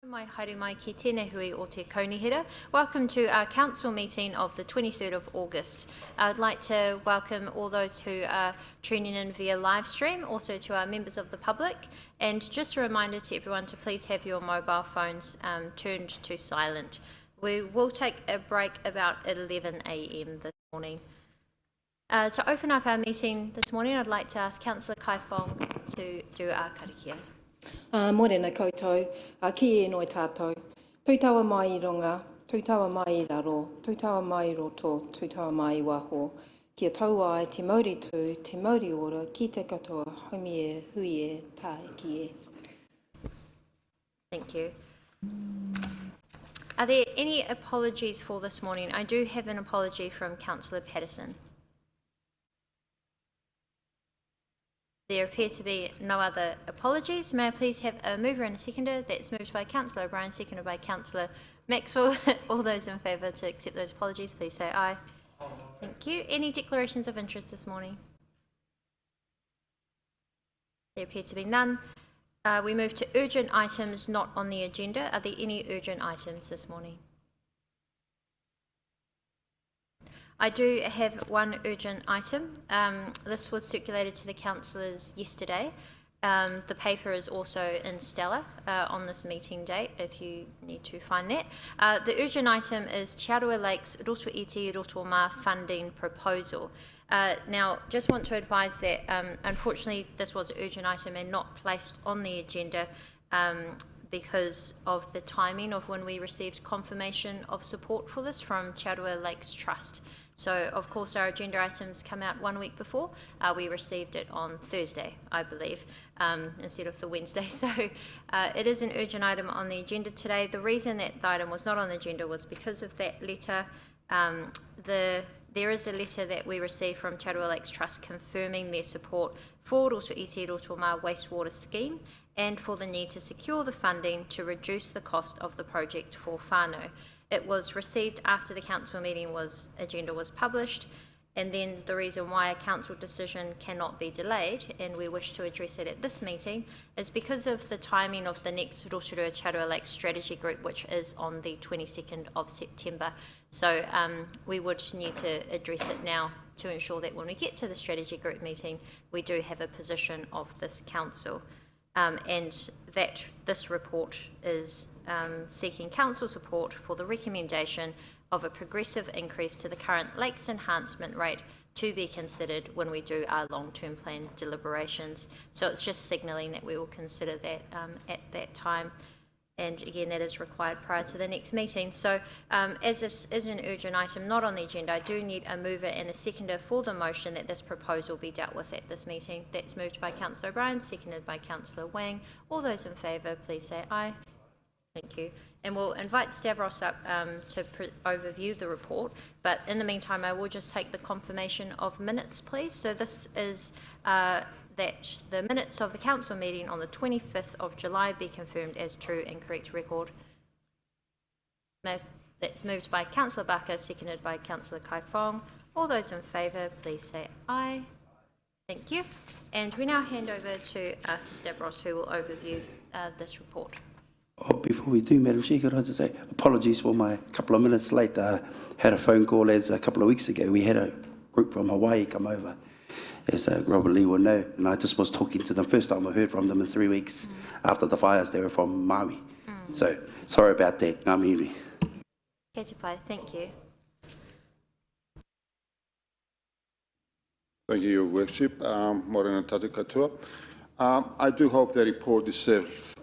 Mai haere mai ki tēnei hui o te kaunihira. Welcome to our council meeting of the 23rd of August. I'd like to welcome all those who are tuning in via live stream, also to our members of the public, and just a reminder to everyone to please have your mobile phones turned to silent. We will take a break about 11 a.m. this morning. To open up our meeting this morning, I'd like to ask Councillor Kai Fong to do our karakia. Morena koutou, ki e noi tātou. Tuitawa mai I runga, tuitawa mai I raro, tuitawa mai I roto, tuitawa mai I waho. Kia taua ai te mauri tū, te mauri ora, ki te katoa, haumi e, hui e, tae ki e. Thank you. Are there any apologies for this morning? I do have an apology from Councillor Patterson. There appear to be no other apologies. May I please have a mover and a seconder? That's moved by Councillor O'Brien, seconded by Councillor Maxwell. All those in favour to accept those apologies, please say aye. Thank you. Any declarations of interest this morning? There appear to be none. We move to urgent items not on the agenda. Are there any urgent items this morning? I do have one urgent item. This was circulated to the councillors yesterday. The paper is also in Stella on this meeting date, if you need to find that. The urgent item is Rotorua Lakes Rotorua funding proposal. Now, just want to advise that unfortunately this was an urgent item and not placed on the agenda because of the timing of when we received confirmation of support for this from Rotorua Lakes Trust. So, of course, our agenda items come out 1 week before. We received it on Thursday, I believe, instead of the Wednesday. So it is an urgent item on the agenda today. The reason that the item was not on the agenda was because of that letter. There is a letter that we received from Rotorua Lakes Trust confirming their support for Rotorua wastewater scheme and for the need to secure the funding to reduce the cost of the project for whānau. It was received after the council meeting agenda was published, and then the reason why a council decision cannot be delayed, and we wish to address it at this meeting, is because of the timing of the next Rotorua Lakes strategy group, which is on the 22nd of September. So we would need to address it now to ensure that when we get to the strategy group meeting, we do have a position of this council. And that this report is seeking council support for the recommendation of a progressive increase to the current lakes enhancement rate to be considered when we do our long-term plan deliberations. So it's just signalling that we will consider that at that time. And again, that is required prior to the next meeting. So as this is an urgent item not on the agenda, I do need a mover and a seconder for the motion that this proposal be dealt with at this meeting. That's moved by Councillor O'Brien, seconded by Councillor Wang. All those in favour, please say aye. Thank you. And we'll invite Stavros up to overview the report. But in the meantime, I will just take the confirmation of minutes, please. So this is that the minutes of the council meeting on the 25th of July be confirmed as true and correct record. That's moved by Councillor Barker, seconded by Councillor Kai Fong. All those in favour, please say aye. Thank you. And we now hand over to Stavros, who will overview this report. Oh, before we do, Madam Chair, could I just say apologies for my couple of minutes late. Had a phone call as a couple of weeks ago. We had a group from Hawaii come over, as Robert Lee will know, and I just was talking to them. First time I heard from them in 3 weeks after the fires. They were from Maui. So sorry about that. Ngāmihi. Thank you. Thank you, Your Worship. Morena tatu katoa. I do hope the report is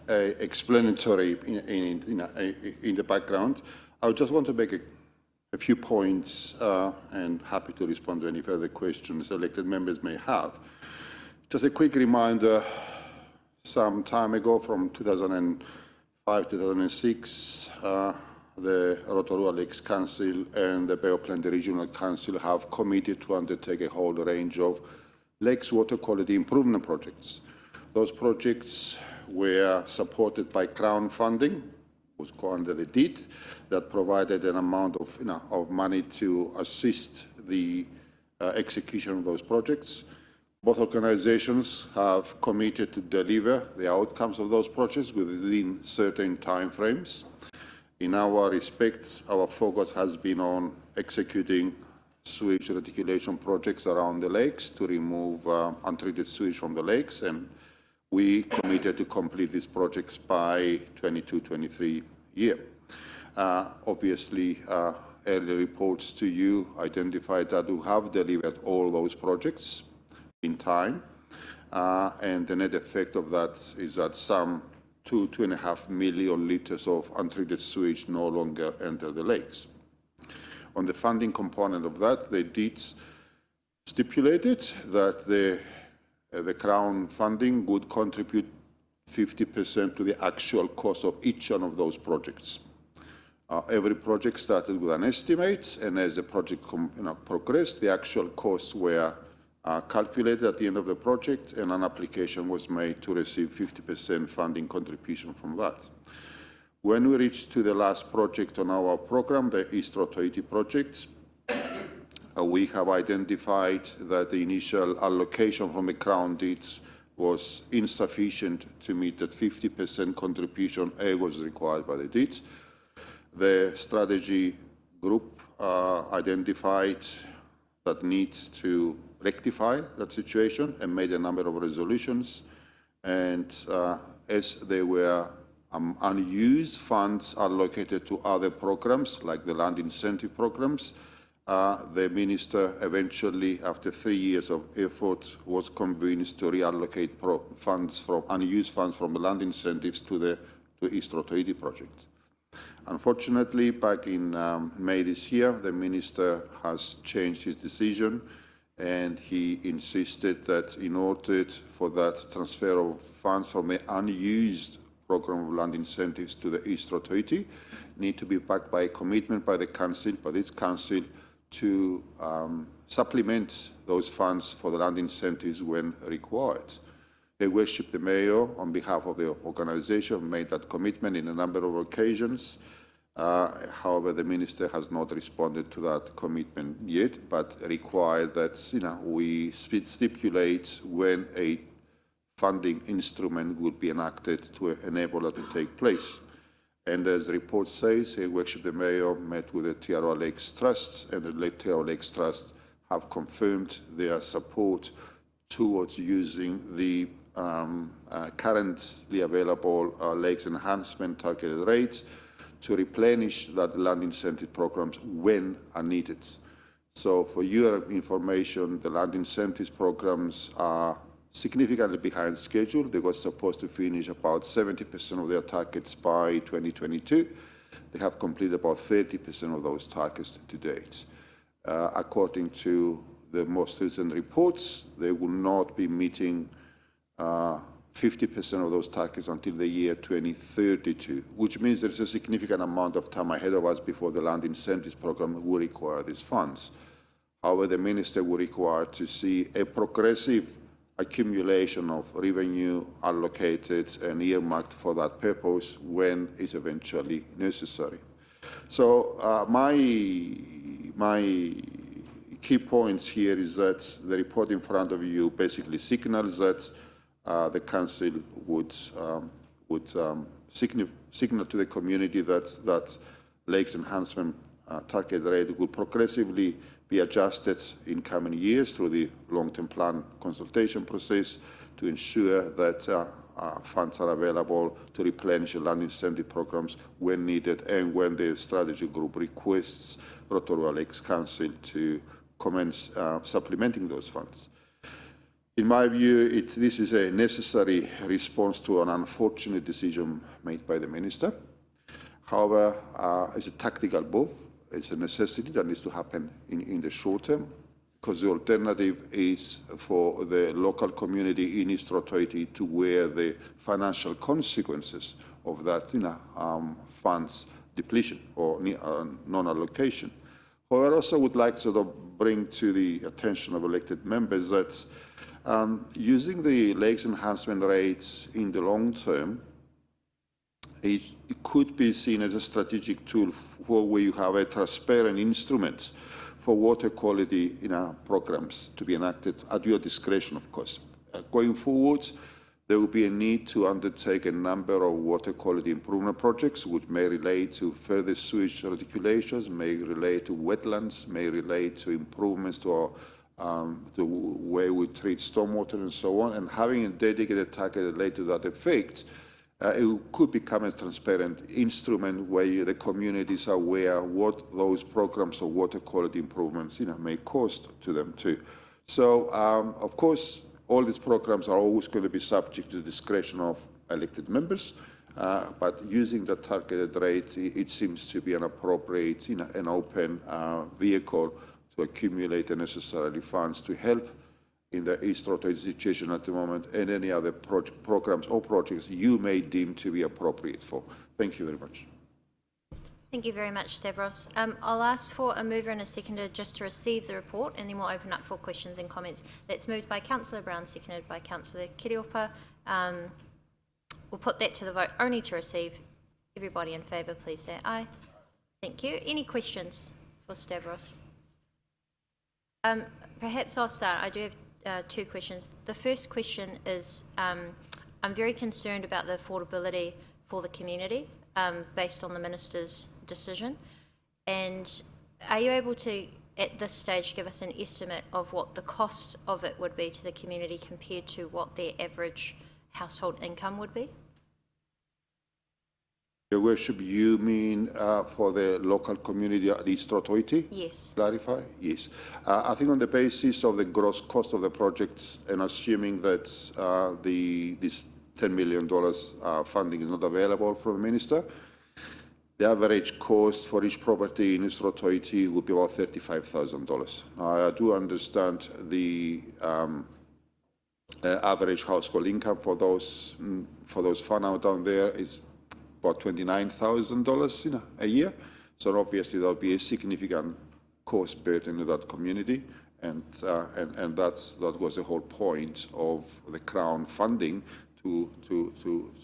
explanatory in the background. I just want to make a few points and happy to respond to any further questions elected members may have. Just a quick reminder, some time ago from 2005-2006, the Rotorua Lakes Council and the Bay of Plenty Regional Council have committed to undertake a whole range of lakes water quality improvement projects. Those projects were supported by Crown funding, was called under the deed, that provided an amount of money to assist the execution of those projects. Both organizations have committed to deliver the outcomes of those projects within certain timeframes. In our respect, our focus has been on executing sewage reticulation projects around the lakes to remove untreated sewage from the lakes, and we committed to complete these projects by 22-23 year. Obviously, early reports to you identified that we have delivered all those projects in time, and the net effect of that is that some 2.5 million litres of untreated sewage no longer enter the lakes. On the funding component of that, they did stipulated that the Crown funding would contribute 50% to the actual cost of each one of those projects. Every project started with an estimate, and as the project progressed, the actual costs were calculated at the end of the project, and an application was made to receive 50% funding contribution from that. When we reached to the last project on our program, the East Rotorua project, we have identified that the initial allocation from the Crown deeds was insufficient to meet that 50% contribution was required by the deeds. The strategy group identified that needs to rectify that situation and made a number of resolutions. And as there were unused funds allocated to other programs, like the land incentive programs, the minister eventually, after 3 years of effort, was convinced to reallocate unused funds from the land incentives to East Rotorua project. Unfortunately, back in May this year, the minister has changed his decision, and he insisted that in order for that transfer of funds from the unused program of land incentives to the East Rotorua need to be backed by a commitment by the council, by this council, to supplement those funds for the land incentives when required. Her Worship the Mayor, on behalf of the organisation, made that commitment in a number of occasions. However, the Minister has not responded to that commitment yet, but required that we stipulate when a funding instrument would be enacted to enable that to take place. And as the report says, Her Worship the Mayor met with the Rotorua Lakes Trust, and the Rotorua Lakes Trust have confirmed their support towards using the currently available lakes enhancement targeted rates to replenish that land incentive programs when are needed. So for your information, the land incentives programs are significantly behind schedule. They were supposed to finish about 70% of their targets by 2022. They have completed about 30% of those targets to date. According to the most recent reports, they will not be meeting 50% of those targets until the year 2032, which means there's a significant amount of time ahead of us before the land incentives program will require these funds. However, the minister will require to see a progressive accumulation of revenue allocated and earmarked for that purpose when it's eventually necessary. So my key points here is that the report in front of you basically signals that the council would signal to the community that lakes enhancement target rate will progressively be adjusted in coming years through the long-term plan consultation process to ensure that funds are available to replenish the land incentive programs when needed and when the strategy group requests Rotorua Lakes Council to commence supplementing those funds. In my view, this is a necessary response to an unfortunate decision made by the minister. However, it's a tactical move. It's a necessity that needs to happen in the short term, because the alternative is for the local community in East Rotorua to wear the financial consequences of that funds depletion or non-allocation. However, I also would like to sort of bring to the attention of elected members that using the lakes enhancement rates in the long term, it could be seen as a strategic tool where you have a transparent instrument for water quality programs to be enacted at your discretion, of course. Going forward, there will be a need to undertake a number of water quality improvement projects which may relate to further sewage reticulations, may relate to wetlands, may relate to improvements to the way we treat stormwater and so on. And having a dedicated target related to that effect, it could become a transparent instrument where the communities are aware what those programs of water quality improvements may cost to them too. So, of course, all these programs are always going to be subject to the discretion of elected members, but using the targeted rate, it seems to be an appropriate, an open vehicle to accumulate the necessary funds to help in the East Rotorua situation at the moment, and any other programs or projects you may deem to be appropriate for. Thank you very much. Thank you very much, Stavros. I'll ask for a mover and a seconder just to receive the report, and then we'll open up for questions and comments. That's moved by Councillor Brown, seconded by Councillor Kiriopa. We'll put that to the vote only to receive. Everybody in favour, please say aye. Thank you. Any questions for Stavros? Perhaps I'll start. I do have two questions. The first question is, I'm very concerned about the affordability for the community based on the Minister's decision. And are you able to, at this stage, give us an estimate of what the cost of it would be to the community compared to what their average household income would be? Your Worship, you mean for the local community at East Rotorua? Yes. Clarify? Yes. I think on the basis of the gross cost of the projects and assuming that this $10 million funding is not available from the Minister, the average cost for each property in East Rotorua would be about $35,000. I do understand the average household income for those fun out down there is about $29,000 a year. So obviously there'll be a significant cost burden in that community, and that was the whole point of the Crown funding to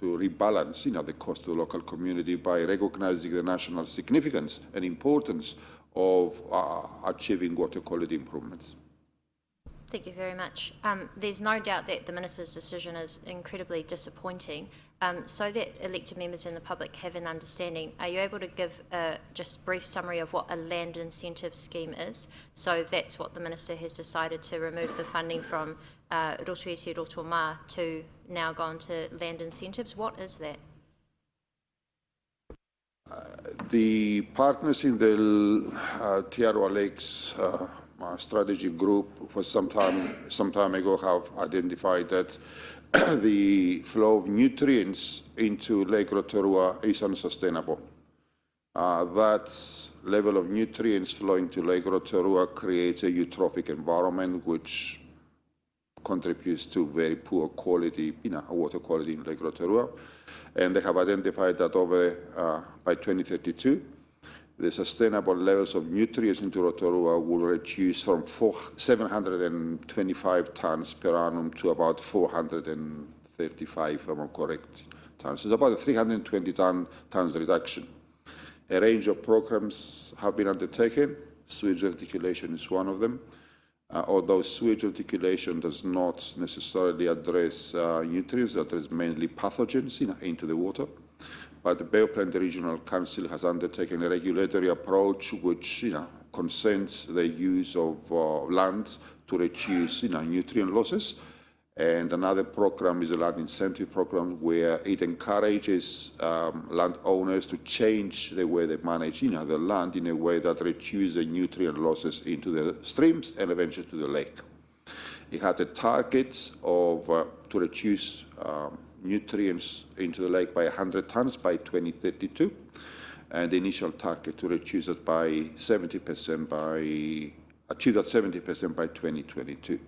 rebalance the cost of the local community by recognizing the national significance and importance of achieving water quality improvements. Thank you very much. There's no doubt that the Minister's decision is incredibly disappointing. So that elected members and the public have an understanding, are you able to give a just brief summary of what a land incentive scheme is? So that's what the Minister has decided to remove the funding from Rotorua Iti Rotorua Mā to now go into land incentives. What is that? The partners in the Rotorua Lakes strategy group for some time ago have identified that the flow of nutrients into Lake Rotorua is unsustainable. That level of nutrients flowing to Lake Rotorua creates a eutrophic environment which contributes to very poor quality, water quality in Lake Rotorua. And they have identified that by 2032, the sustainable levels of nutrients into Rotorua will reduce from 725 tonnes per annum to about 435, if I'm correct, tonnes. It's about a 320 tonnes reduction. A range of programs have been undertaken. Sewage reticulation is one of them. Although sewage reticulation does not necessarily address nutrients, it addresses mainly pathogens into the water. But the Bay of Plenty Regional Council has undertaken a regulatory approach which consents the use of land to reduce nutrient losses. And another program is a land incentive program where it encourages landowners to change the way they manage the land in a way that reduces the nutrient losses into the streams and eventually to the lake. It had a target of to reduce nutrients into the lake by 100 tonnes by 2032, and the initial target to reduce it by 70% achieve that 70% by 2022.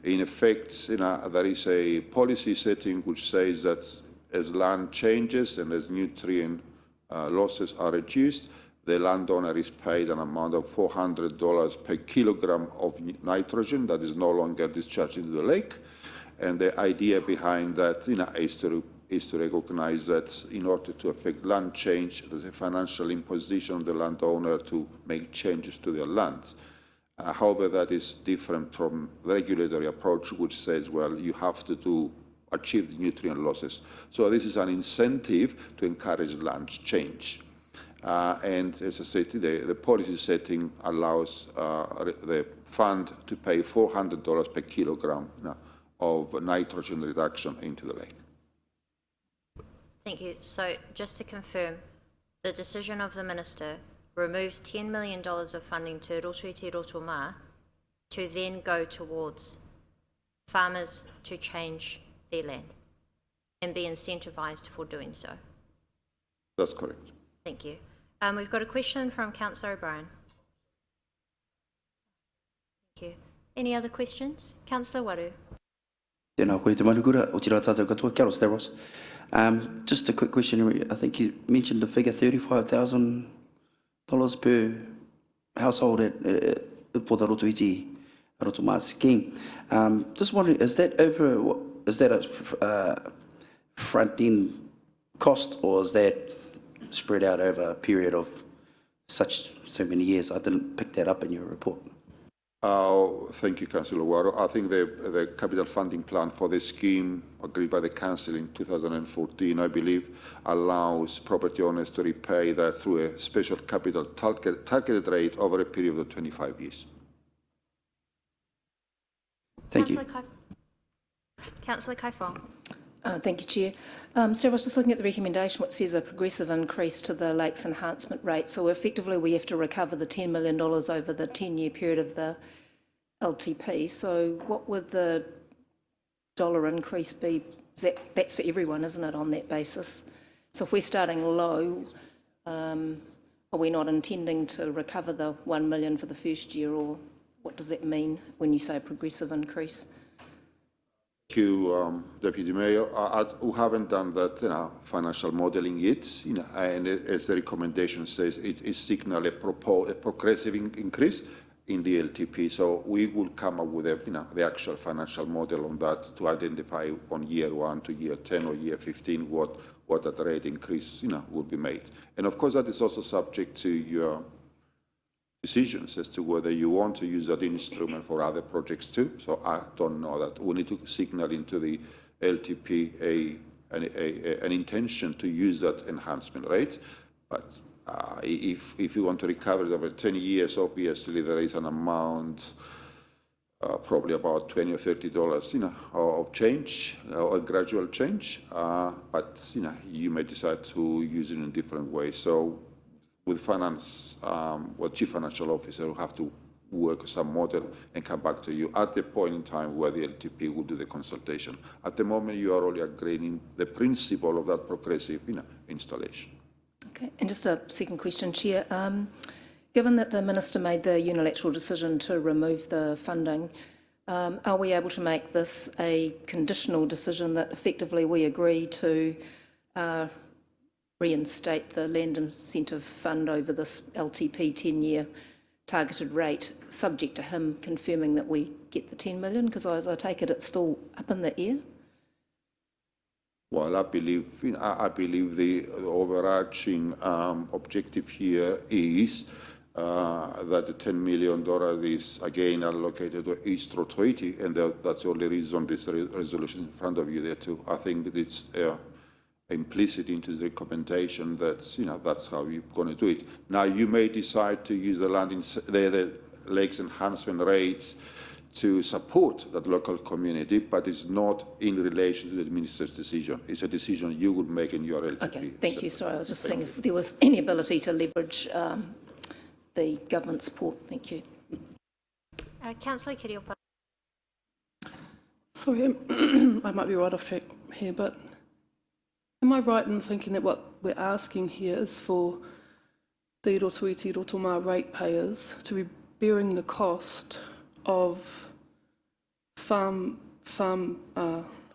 In effect, there is a policy setting which says that as land changes and as nutrient losses are reduced, the landowner is paid an amount of $400 per kilogram of nitrogen that is no longer discharged into the lake. And the idea behind that is to recognize that in order to affect land change, there's a financial imposition on the landowner to make changes to their land. However, that is different from the regulatory approach, which says, well, you have to achieve the nutrient losses. So this is an incentive to encourage land change. And as I said today, the policy setting allows the fund to pay $400 per kilogram of nitrogen reduction into the lake. Thank you. So just to confirm, the decision of the Minister removes $10 million of funding to Rotorua Te Rotorua to then go towards farmers to change their land and be incentivised for doing so. That's correct. Thank you. We've got a question from Councillor O'Brien. Thank you. Any other questions? Councillor Waru. Tēnā koe te manukura, o tira tātou katoa, Carol Stavros. Just a quick question. I think you mentioned the figure $35,000 per household for the Rotorua Te Rotorua scheme. Just wondering, is that a front-end cost, or is that spread out over a period of so many years? I didn't pick that up in your report. Thank you, Councillor Waro. I think the capital funding plan for the scheme agreed by the Council in 2014, I believe, allows property owners to repay that through a special capital targeted rate over a period of 25 years. Thank you. Councillor Kaifong. Thank you, Chair. So I was just looking at the recommendation which says a progressive increase to the lakes enhancement rate. So effectively we have to recover the $10 million over the 10-year period of the LTP. So what would the dollar increase be? That's for everyone, isn't it, on that basis? So if we're starting low, are we not intending to recover the $1 million for the first year, or what does that mean when you say a progressive increase? Thank you, Deputy Mayor. We haven't done that financial modelling yet, and as the recommendation says, it is signal a progressive increase in the LTP. So we will come up with the actual financial model on that to identify on year 1 to year 10 or year 15 what that rate increase will be made. And of course, that is also subject to your decisions as to whether you want to use that instrument for other projects too. So I don't know that. We need to signal into the LTP an intention to use that enhancement rate. But if you want to recover it over 10 years, obviously there is an amount, probably about $20 or $30, of change, or a gradual change. But you may decide to use it in a different way. So with finance, chief financial officer will have to work some model and come back to you at the point in time where the LTP will do the consultation. At the moment, you are only agreeing the principle of that progressive installation. Okay, and just a second question, Chair. Given that the Minister made the unilateral decision to remove the funding, are we able to make this a conditional decision that effectively we agree to reinstate the land incentive fund over this LTP 10-year targeted rate, subject to him confirming that we get the 10 million? Because as I take it, it's still up in the air. Well, I believe the overarching objective here is that the $10 million is again allocated to East Rotorua, and that's the only reason this resolution in front of you there too. I think it's implicit into the recommendation that that's how you're going to do it. Now you may decide to use the the lakes enhancement rates to support that local community, but it's not in relation to the minister's decision. It's a decision you would make in your LTP. Okay, thank you. Sorry, I was just saying if there was any ability to leverage the government support. Thank you. Councillor Kiriopa. Sorry, I might be right off track here, but am I right in thinking that what we're asking here is for the Rotorua Te Rotorua ratepayers to be bearing the cost of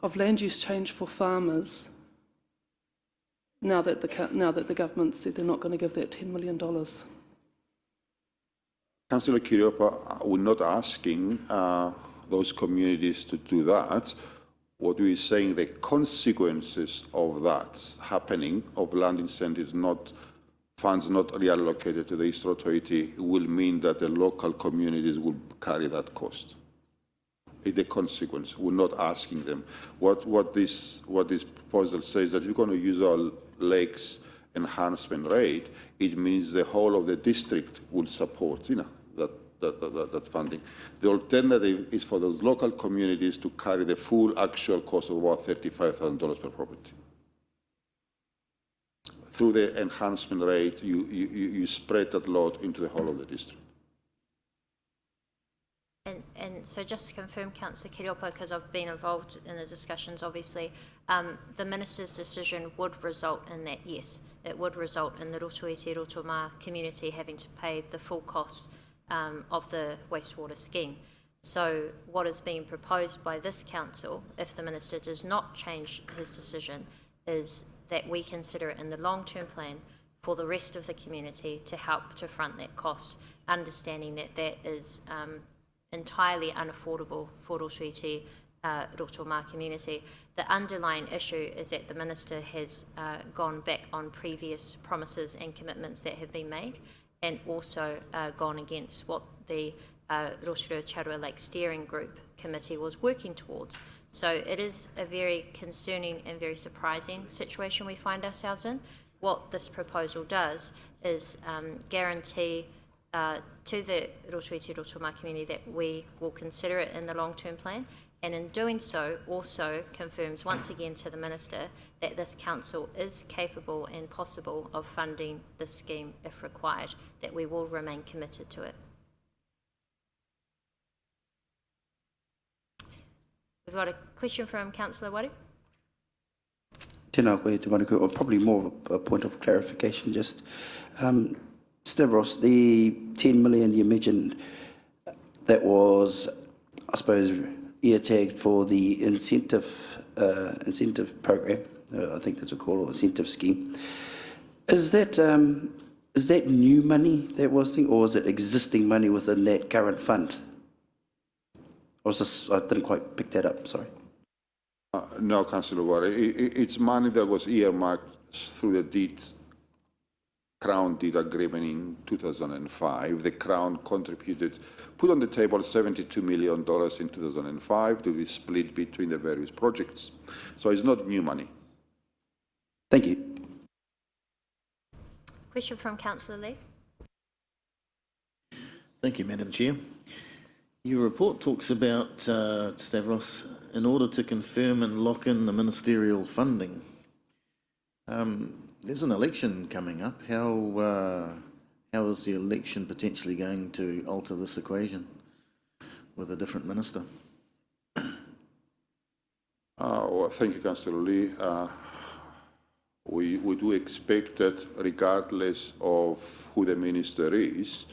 of land use change for farmers now that the government said they're not going to give that $10 million? Councillor Kiriopa, we're not asking those communities to do that. What we're saying, the consequences of that happening, of land incentives not funds not reallocated to the East Rotorua will mean that the local communities will carry that cost. It's the consequence. We're not asking them. What this proposal says that you're going to use our lakes enhancement rate, it means the whole of the district will support, that funding. The alternative is for those local communities to carry the full actual cost of about $35,000 per property. Through the enhancement rate, you spread that load into the whole of the district. And so just to confirm, Councillor Kiriopa, because I've been involved in the discussions, obviously, the Minister's decision would result in that, yes, it would result in the Rotorua Lakes community having to pay the full cost of the wastewater scheme. So what is being proposed by this council, if the Minister does not change his decision, is that we consider it in the long-term plan for the rest of the community to help to front that cost, understanding that that is entirely unaffordable for Rotorua community. The underlying issue is that the Minister has gone back on previous promises and commitments that have been made, and also gone against what the Rotorua Lakes Steering Group Committee was working towards. So it is a very concerning and very surprising situation we find ourselves in. What this proposal does is guarantee to the Rotorua community that we will consider it in the long-term plan, and in doing so also confirms once again to the Minister that this council is capable and possible of funding this scheme if required, that we will remain committed to it. We've got a question from Councillor Waru. Tēnā koe te manuku, or probably more of a point of clarification, just Stavros, the 10 million you mentioned, that was, I suppose, ear tagged for the incentive program, I think that's what it's called, or incentive scheme. Is that new money that was, or is it existing money within that current fund? I didn't quite pick that up, sorry. No, Councillor Wari, it's money that was earmarked through the Crown deed agreement in 2005. The Crown contributed, put on the table $72 million in 2005 to be split between the various projects. So it's not new money. Thank you. Question from Councillor Lee. Thank you, Madam Chair. Your report talks about, Stavros, in order to confirm and lock in the ministerial funding. There's an election coming up. How is the election potentially going to alter this equation with a different minister? Well, thank you, Councillor Lee. We do expect that regardless of who the minister is,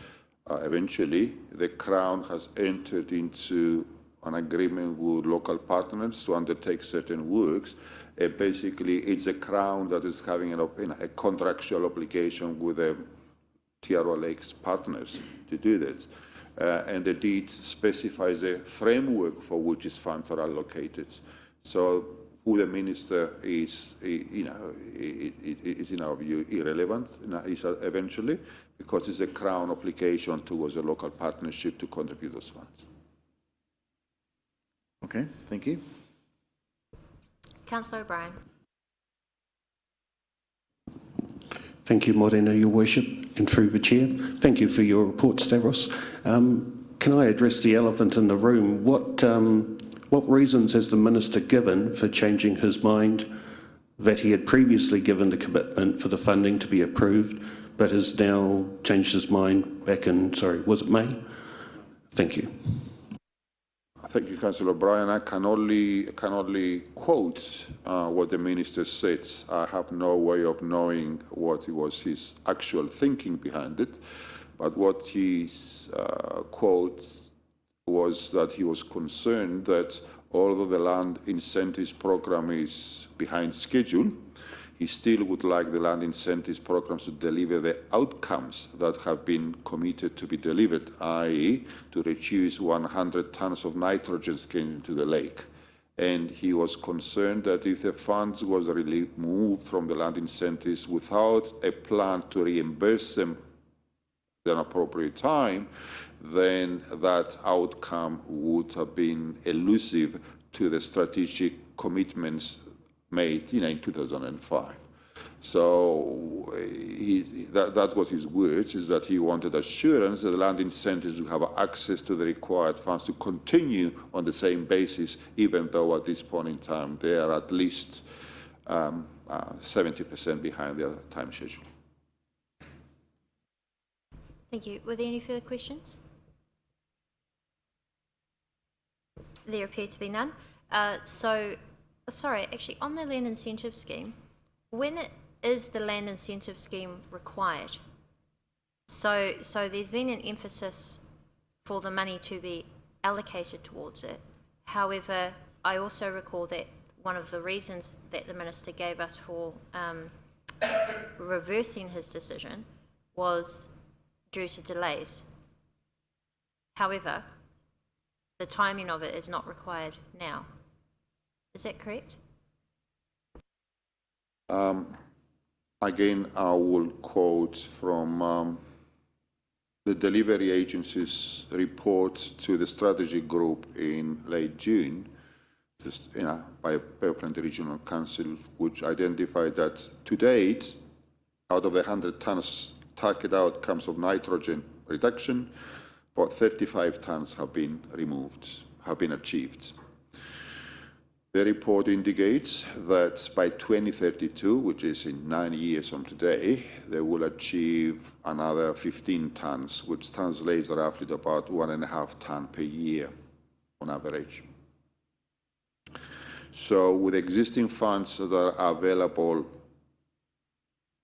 eventually the Crown has entered into an agreement with local partners to undertake certain works. Basically, it's the Crown that is having a contractual obligation with the Rotorua Lakes partners to do this. And the deed specifies a framework for which these funds are allocated. So who the minister is, is in our view irrelevant eventually, because it's a Crown obligation towards a local partnership to contribute those funds. Okay, thank you. Councillor O'Brien. Thank you, Morena, Your Worship, and through the Chair. Thank you for your report, Stavros. Can I address the elephant in the room? What reasons has the Minister given for changing his mind that he had previously given the commitment for the funding to be approved, but has now changed his mind back in, sorry, was it May? Thank you. Thank you, Councillor O'Brien. I can only quote what the Minister says. I have no way of knowing what was his actual thinking behind it, but what his quote was that he was concerned that although the land incentives program is behind schedule, he still would like the land incentives programs to deliver the outcomes that have been committed to be delivered, i.e. to reduce 100 tons of nitrogen getting into the lake. And he was concerned that if the funds was removed from the land incentives without a plan to reimburse them at an appropriate time, then that outcome would have been elusive to the strategic commitments made in 2005. So that was his words, is that he wanted assurance that the land incentives will have access to the required funds to continue on the same basis, even though at this point in time they are at least 70% behind their time schedule. Thank you. Were there any further questions? There appear to be none. Sorry, actually, on the land incentive scheme, when is the land incentive scheme required? So there's been an emphasis for the money to be allocated towards it. However, I also recall that one of the reasons that the Minister gave us for reversing his decision was due to delays. However, the timing of it is not required now. Is that correct? Again, I will quote from the delivery agency's report to the strategy group in late June, by Plant Regional Council, which identified that to date, out of the 100 tons target outcomes of nitrogen reduction, about 35 tons have been achieved. The report indicates that by 2032, which is in 9 years from today, they will achieve another 15 tons, which translates roughly to about 1.5 tons per year on average. So with existing funds that are available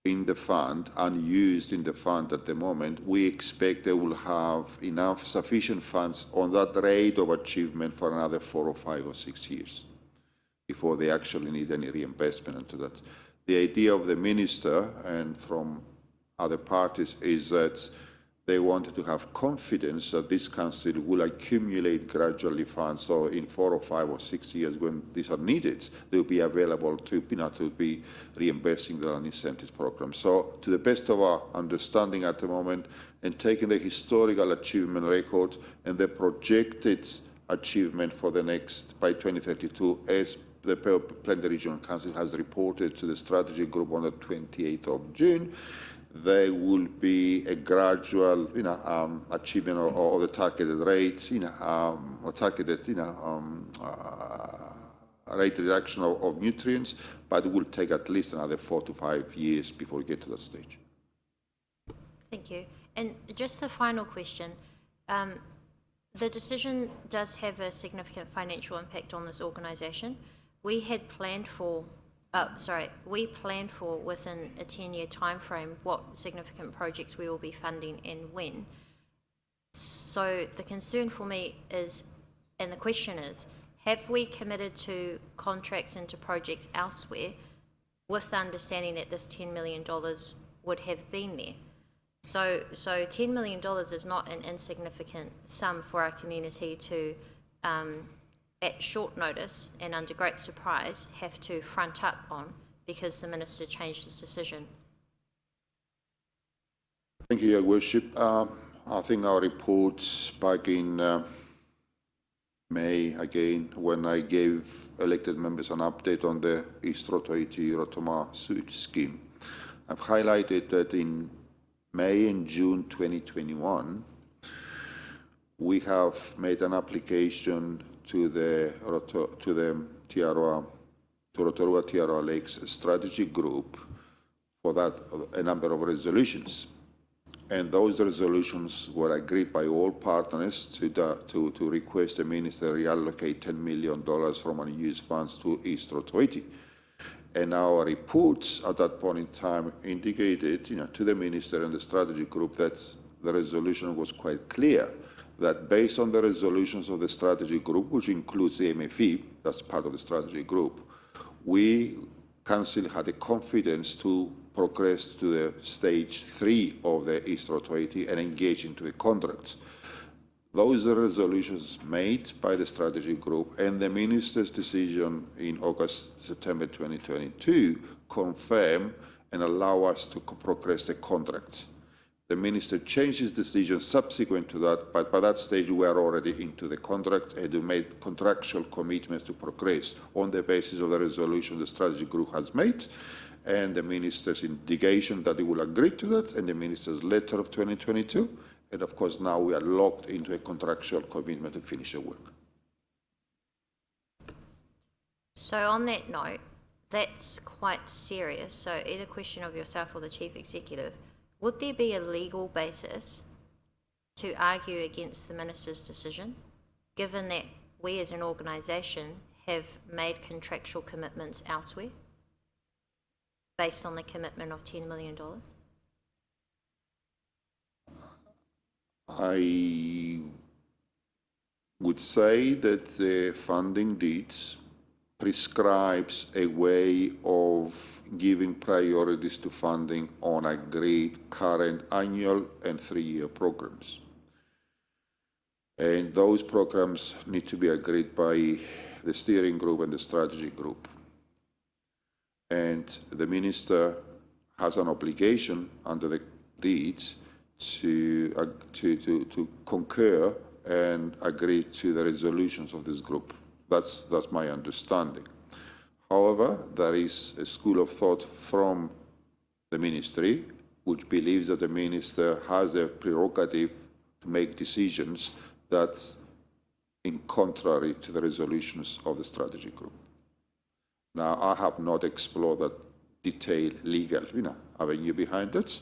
in the fund, unused in the fund at the moment, we expect they will have enough sufficient funds on that rate of achievement for another 4 or 5 or 6 years before they actually need any reimbursement into that. The idea of the Minister and from other parties is that they wanted to have confidence that this council will accumulate gradually funds, so in 4 or 5 or 6 years when these are needed, they will be available to be reimbursing the land incentives program. So to the best of our understanding at the moment, and taking the historical achievement record and the projected achievement for the next, by 2032, as the Plant Regional Council has reported to the strategy group on the 28th of June, there will be a gradual, achievement of the targeted rates, or targeted, rate reduction of nutrients, but it will take at least another 4 to 5 years before we get to that stage. Thank you. And just the final question. The decision does have a significant financial impact on this organisation. We had planned for, we planned for within a 10-year timeframe what significant projects we will be funding and when. So the concern for me is, and the question is, have we committed to contracts into projects elsewhere with the understanding that this $10 million would have been there? So $10 million is not an insignificant sum for our community to, at short notice and under great surprise, have to front up on because the Minister changed his decision. Thank you, Your Worship. I think our report back in May, again, when I gave elected members an update on the East Rotorua sewage scheme, I've highlighted that in May and June 2021, we have made an application to the Rotorua Lakes Strategy Group for that, a number of resolutions. And those resolutions were agreed by all partners to request the Minister reallocate $10 million from unused funds to East Rotorua. And our reports at that point in time indicated, to the Minister and the Strategy Group that the resolution was quite clear, that based on the resolutions of the Strategy Group, which includes the MFE, that's part of the Strategy Group, we, Council, had the confidence to progress to the stage 3 of the East Rotorua and engage into a contract. those are resolutions made by the strategy group, and the minister's decision in September 2022 confirm and allow us to progress the contracts. The minister changed his decision subsequent to that, but by that stage we were already into the contract and we made contractual commitments to progress on the basis of the resolution the strategy group has made, and the minister's indication that he will agree to that, and the minister's letter of 2022, and of course now we are locked into a contractual commitment to finish the work. So on that note, that's quite serious. So either question of yourself or the Chief Executive, would there be a legal basis to argue against the minister's decision, given that we as an organisation have made contractual commitments elsewhere based on the commitment of $10 million? I would say that the funding deeds prescribes a way of giving priorities to funding on agreed current annual and 3-year programs. And those programs need to be agreed by the steering group and the strategy group. And the minister has an obligation under the deeds to concur and agree to the resolutions of this group. That's my understanding. However, there is a school of thought from the ministry which believes that the minister has a prerogative to make decisions that's in contrary to the resolutions of the strategy group. Now, I have not explored that detailed legal avenue behind it,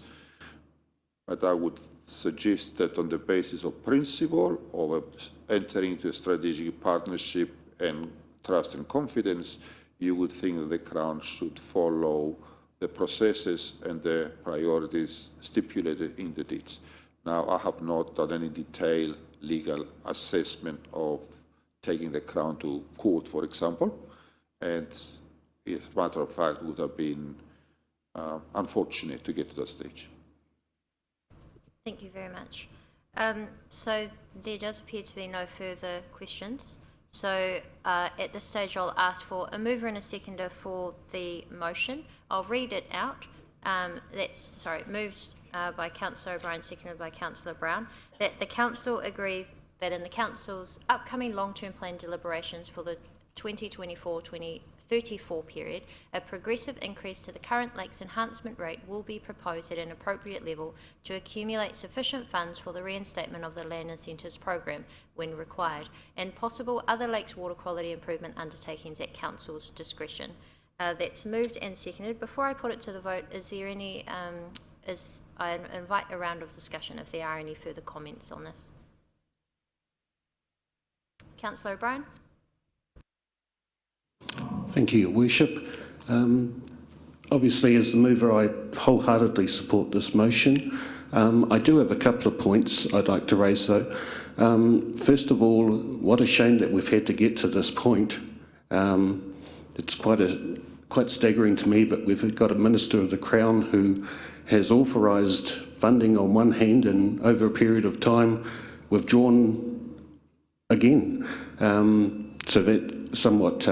but I would suggest that on the basis of principle of entering into a strategic partnership and trust and confidence, you would think that the Crown should follow the processes and the priorities stipulated in the deeds. Now, I have not done any detailed legal assessment of taking the Crown to court, for example, and as a matter of fact, would have been unfortunate to get to that stage. Thank you very much. So there does appear to be no further questions. So at this stage, I'll ask for a mover and a seconder for the motion. I'll read it out. Moved by Councillor O'Brien, seconded by Councillor Brown, that the Council agree that in the Council's upcoming long-term plan deliberations for the 2024-2034 period, a progressive increase to the current lakes enhancement rate will be proposed at an appropriate level to accumulate sufficient funds for the reinstatement of the land incentives program when required, and possible other lakes water quality improvement undertakings at Council's discretion. That's moved and seconded. Before I put it to the vote, is there any, I invite a round of discussion if there are any further comments on this. Councillor O'Brien. Thank you, Your Worship. Obviously, as the mover, I wholeheartedly support this motion. I do have a couple of points I'd like to raise, though. First of all, what a shame that we've had to get to this point. It's quite staggering to me that we've got a Minister of the Crown who has authorised funding on one hand and over a period of time withdrawn again. So that's somewhat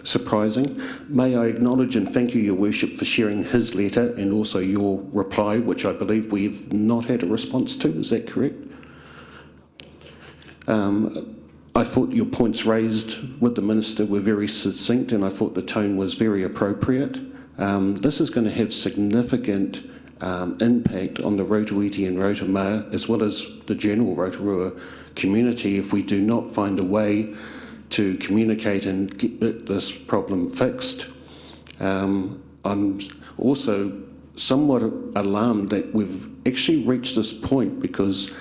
surprising. May I acknowledge and thank you, Your Worship, for sharing his letter and also your reply, which I believe we've not had a response to. Is that correct? I thought your points raised with the Minister were very succinct and I thought the tone was very appropriate. This is going to have significant impact on the Rotoiti and Rotorua, as well as the general Rotorua community, if we do not find a way to communicate and get this problem fixed. I'm also somewhat alarmed that we've actually reached this point, because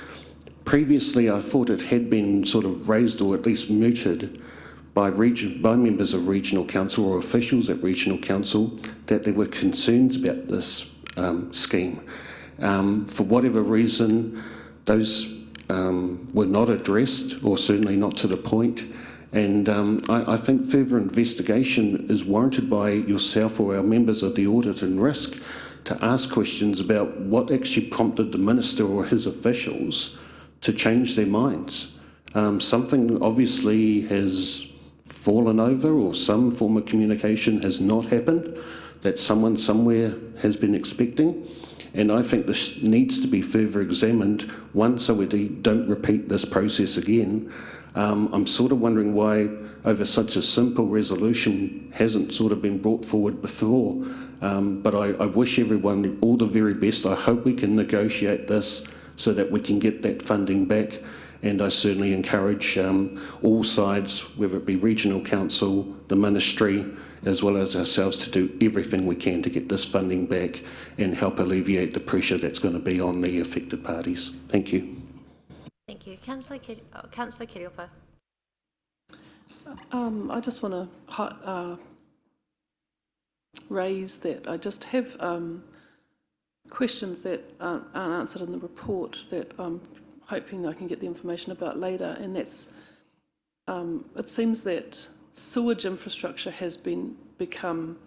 previously I thought it had been sort of raised or at least mooted by members of regional council or officials at regional council that there were concerns about this scheme. For whatever reason, those were not addressed, or certainly not to the point. And I think further investigation is warranted by yourself or our members of the Audit and Risk to ask questions about what actually prompted the Minister or his officials to change their minds. Something obviously has fallen over, or some form of communication has not happened that someone somewhere has been expecting. And I think this needs to be further examined, one, so we don't repeat this process again. I'm sort of wondering why over such a simple resolution hasn't sort of been brought forward before. But I wish everyone all the very best. I hope we can negotiate this so that we can get that funding back. And I certainly encourage all sides, whether it be regional council, the ministry, as well as ourselves, to do everything we can to get this funding back and help alleviate the pressure that's going to be on the affected parties. Thank you. Thank you. Councillor Kiriopa. I just want to raise that I just have questions that aren't answered in the report that I'm hoping I can get the information about later, and that's it seems that sewage infrastructure has become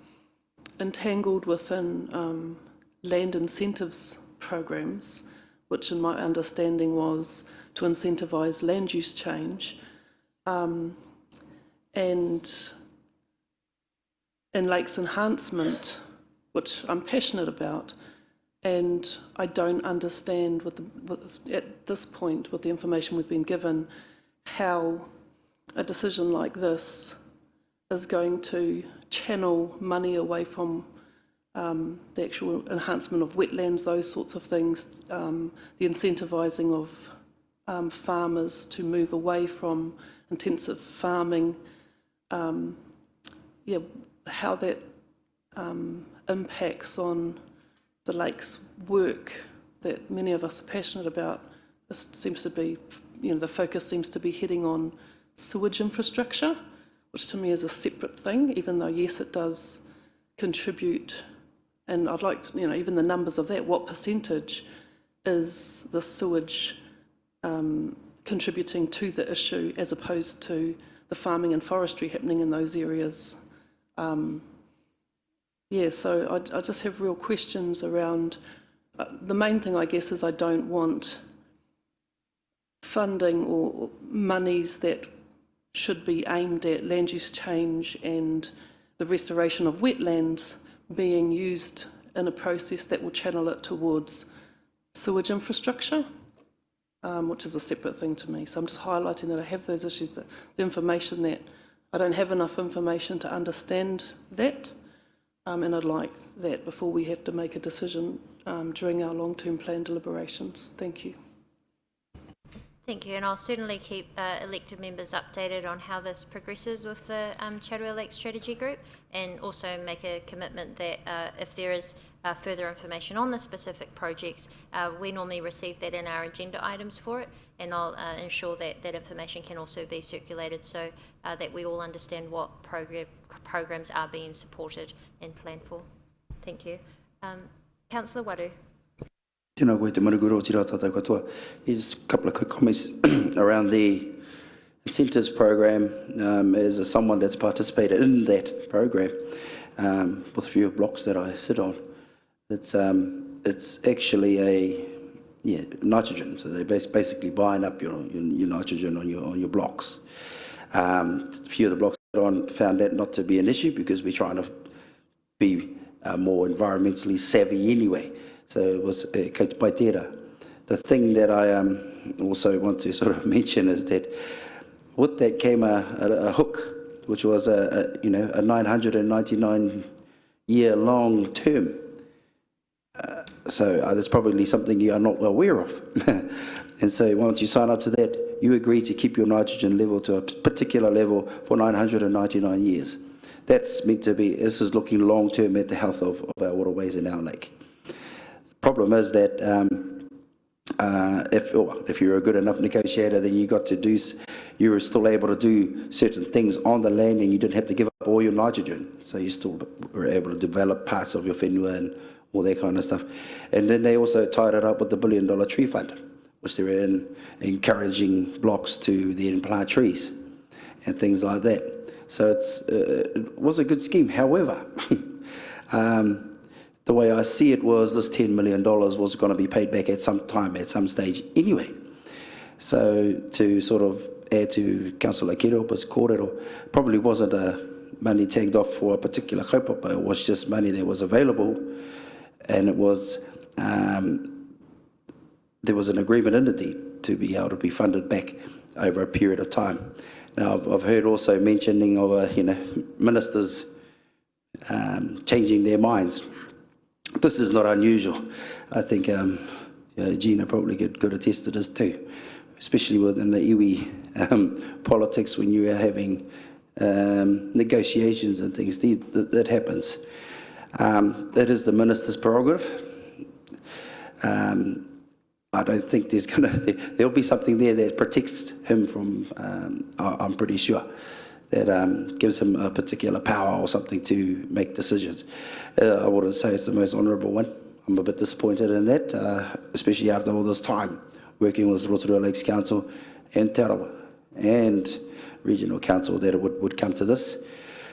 entangled within land incentives programs, which in my understanding was to incentivise land use change, and lakes enhancement, which I'm passionate about. And I don't understand at this point, with the information we've been given, how a decision like this is going to channel money away from the actual enhancement of wetlands, those sorts of things, the incentivising of farmers to move away from intensive farming, how that impacts on the lakes work that many of us are passionate about. This seems to be, the focus seems to be heading on sewage infrastructure, which to me is a separate thing, even though, yes, it does contribute. And I'd like to, even the numbers of that, what percentage is the sewage contributing to the issue as opposed to the farming and forestry happening in those areas? So I just have real questions around, the main thing I guess is I don't want funding or monies that should be aimed at land use change and the restoration of wetlands being used in a process that will channel it towards sewage infrastructure, which is a separate thing to me. So I'm just highlighting that I have those issues, that the information that I don't have enough information to understand that. And I'd like that before we have to make a decision during our long-term plan deliberations. Thank you. Thank you, and I'll certainly keep elected members updated on how this progresses with the Rotorua Lakes Strategy Group, and also make a commitment that if there is further information on the specific projects, we normally receive that in our agenda items for it, and I'll ensure that that information can also be circulated so that we all understand what programs are being supported and planned for. Thank you. Councillor Waru. Tēnā koe te maruguru o tira tātou katoa. Here's a couple of quick comments around the incentives program. As someone that's participated in that program with a few blocks that I sit on, it's actually nitrogen. So they're basically buying up your nitrogen on your blocks. A few of the blocks that on found that not to be an issue because we're trying to be more environmentally savvy anyway. So it was kei te pai tērā. The thing that I also want to sort of mention is that with that came a hook, which was a 999-year-long term. So that's probably something you are not aware of. And so once you sign up to that, you agree to keep your nitrogen level to a particular level for 999 years. That's meant to be, this is looking long term at the health of our waterways in our lake. Problem is that if you're a good enough negotiator, then you were still able to do certain things on the land, and you didn't have to give up all your nitrogen. So you still were able to develop parts of your whenua and all that kind of stuff. And then they also tied it up with the $1 billion tree fund, which they're encouraging blocks to then plant trees and things like that. So it was a good scheme. However, the way I see it was this $10 million was going to be paid back at some time, at some stage anyway. So to sort of add to Councillor Kiropa's kōrero, probably wasn't money tagged off for a particular kaupapa. It was just money that was available, and it was there was an agreement in the deed to be able to be funded back over a period of time. Now, I've heard also mentioning of ministers changing their minds. This is not unusual. I think Gina probably could attest to this too, especially within the iwi politics when you are having negotiations and things. That happens. That is the minister's prerogative. I don't think there'll be something there that protects him from, I'm pretty sure, that gives him a particular power or something to make decisions. I wouldn't say it's the most honourable one. I'm a bit disappointed in that, especially after all this time working with Rotorua Lakes Council and Tarawa and Regional Council that it would come to this.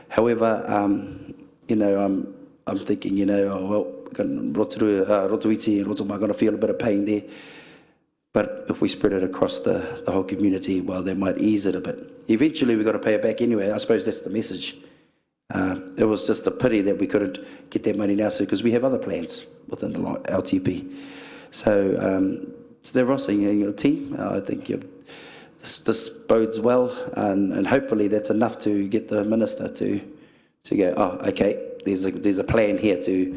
However, I'm thinking, Rotoiti and Rotorua are going to feel a bit of pain there. But if we spread it across the whole community, well, they might ease it a bit. Eventually, we've got to pay it back anyway. I suppose that's the message. It was just a pity that we couldn't get that money now, because we have other plans within the LTP. So, Stavros and your team, I think this bodes well, and hopefully that's enough to get the minister to go, oh, okay, there's a plan here to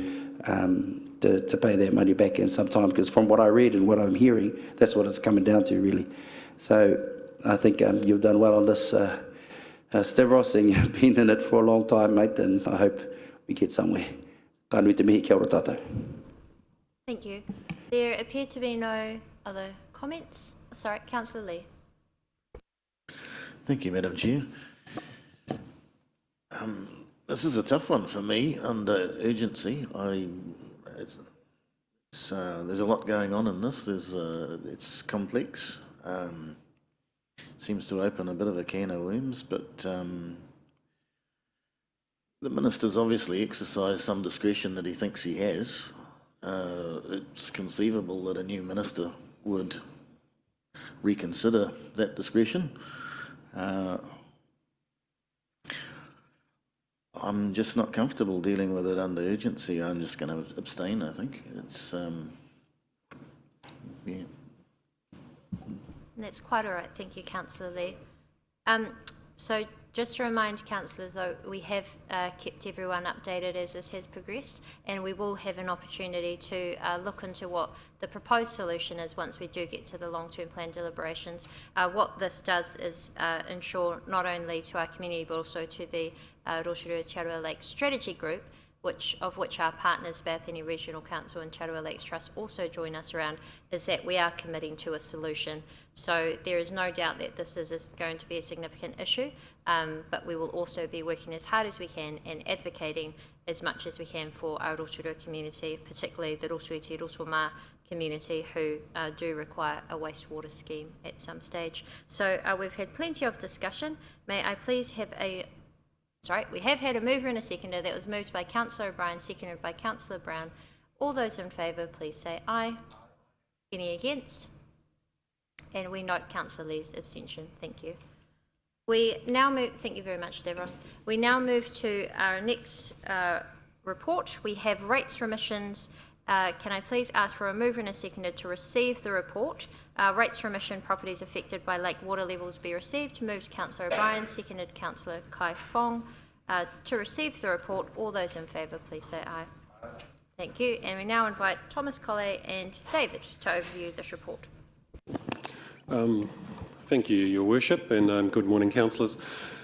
pay that money back in some time, because from what I read and what I'm hearing, that's what it's coming down to, really. So I think you've done well on this, Stavros, and you've been in it for a long time, mate, and I hope we get somewhere. Ka nui te mihi, kia ora tātou. Thank you. There appear to be no other comments. Sorry, Councillor Lee. Thank you, Madam Chair. This is a tough one for me under urgency. There's a lot going on in this. It's complex. Seems to open a bit of a can of worms, but the minister's obviously exercised some discretion that he thinks he has. It's conceivable that a new minister would reconsider that discretion. I'm just not comfortable dealing with it under urgency. I'm just going to abstain, I think. It's, yeah. That's quite all right. Thank you, Councillor Lee. So just to remind councillors, though, we have kept everyone updated as this has progressed, and we will have an opportunity to look into what the proposed solution is once we do get to the long-term plan deliberations. What this does is ensure not only to our community but also to the Rotorua Lakes Strategy Group, of which our partners, Bapeni Regional Council and Rotorua Lakes Trust, also join us around, is that we are committing to a solution. So there is no doubt that this is going to be a significant issue, but we will also be working as hard as we can and advocating as much as we can for our Rotorua community, particularly the Rotoiti Rotorua community who do require a wastewater scheme at some stage. So we've had plenty of discussion. May I please have we have had a mover and a seconder. That was moved by Councillor O'Brien, seconded by Councillor Brown. All those in favour, please say aye. Any against? And we note Councillor Lee's abstention. Thank you. We now move, thank you very much, Stavros. We now move to our next report. We have rates remissions. Can I please ask for a mover and a seconder to receive the report? Rates remission properties affected by lake water levels be received. Moved Councillor O'Brien, seconded Councillor Kai Fong. To receive the report, all those in favour, please say aye. Aye. Thank you. And we now invite Thomas Collet and David to overview this report. Thank you, Your Worship, and good morning, councillors.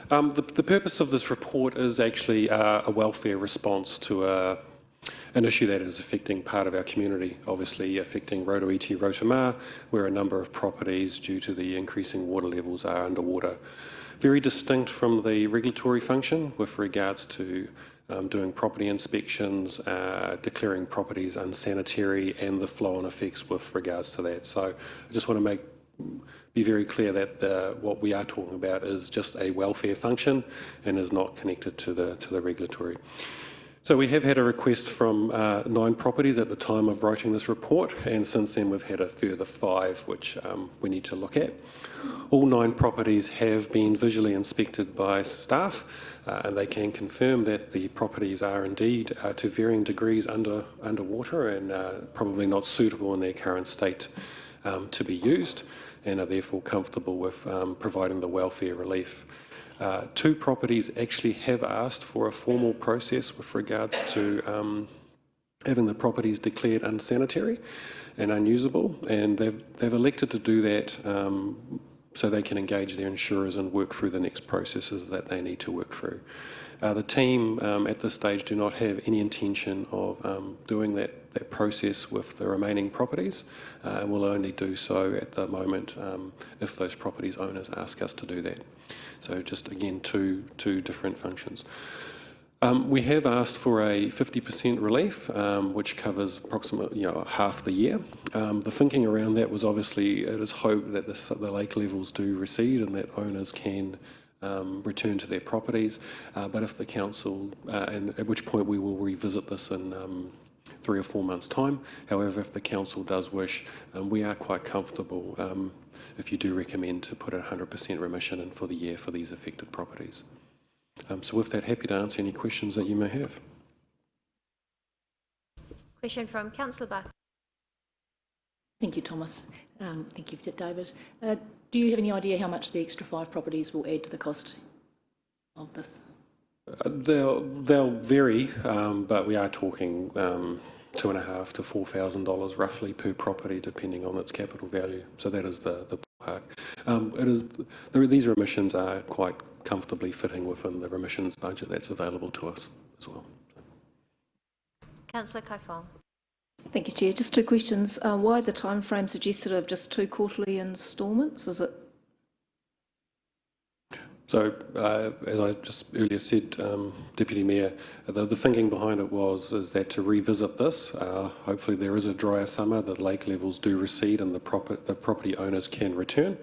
The purpose of this report is actually a welfare response to an issue that is affecting part of our community, obviously affecting Rotoiti Rotorua, where a number of properties, due to the increasing water levels, are underwater. Very distinct from the regulatory function with regards to doing property inspections, declaring properties unsanitary, and the flow-on effects with regards to that. So I just want to be very clear that what we are talking about is just a welfare function and is not connected to the regulatory. So we have had a request from 9 properties at the time of writing this report, and since then we've had a further 5 which we need to look at. All 9 properties have been visually inspected by staff, and they can confirm that the properties are indeed to varying degrees underwater and probably not suitable in their current state to be used, and are therefore comfortable with providing the welfare relief. 2 properties actually have asked for a formal process with regards to having the properties declared unsanitary and unusable, and they've elected to do that so they can engage their insurers and work through the next processes that they need to work through. The team at this stage do not have any intention of doing that process with the remaining properties, and will only do so at the moment if those properties owners ask us to do that. So just again, two different functions. We have asked for a 50% relief, which covers approximately half the year. The thinking around that was obviously it is hoped that the lake levels do recede and that owners can return to their properties. But if the council, and at which point we will revisit this in 3 or 4 months' time. However, if the council does wish, we are quite comfortable if you do recommend to put a 100% remission in for the year for these affected properties. So with that, happy to answer any questions that you may have. Question from Councillor Buck. Thank you, Thomas. Thank you, David. Do you have any idea how much the extra 5 properties will add to the cost of this? They'll vary, but we are talking $2,500 to $4,000 roughly per property, depending on its capital value. So that is the ballpark. These remissions are quite comfortably fitting within the remissions budget that's available to us as well. Councillor Kaifong. Thank you, Chair. Just 2 questions. Why the time frame suggested of just 2 quarterly instalments? Is it? So, as I just earlier said, Deputy Mayor, the thinking behind it is that to revisit this, hopefully there is a drier summer, the lake levels do recede and the property owners can return.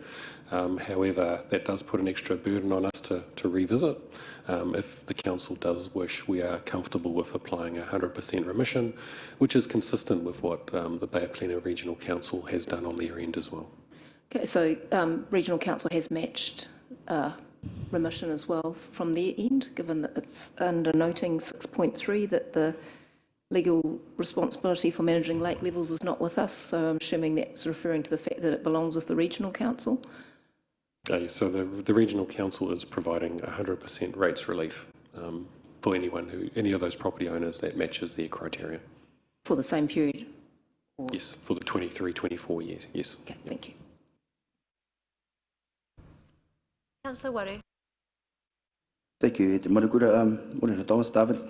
However, that does put an extra burden on us to revisit. If the council does wish, we are comfortable with applying a 100% remission, which is consistent with what the Bay of Plenty Regional Council has done on their end as well. Okay, so Regional Council has matched remission as well from their end, given that it's under noting 6.3 that the legal responsibility for managing lake levels is not with us. So I'm assuming that's referring to the fact that it belongs with the Regional Council. So the Regional Council is providing 100% rates relief for any of those property owners that matches their criteria. For the same period? Or? Yes, for the 23-24 years, yes. Okay, thank you. Councillor Waru. Thank you, Te Marakura. Morena Thomas, David.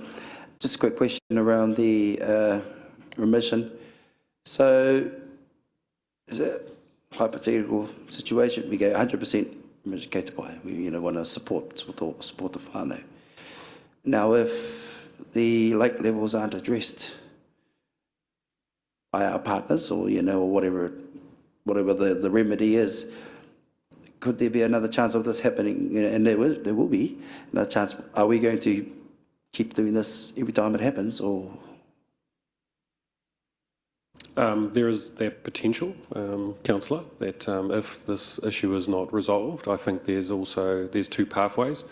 Just a quick question around the remission. So, is it a hypothetical situation? We go 100% remission kei te pai. We want to support the whānau. Now, if the lake levels aren't addressed by our partners, or whatever the remedy is, could there be another chance of this happening? And there will be another chance. Are we going to keep doing this every time it happens, or? There is that potential, Councillor, that if this issue is not resolved, I think there's 2 pathways.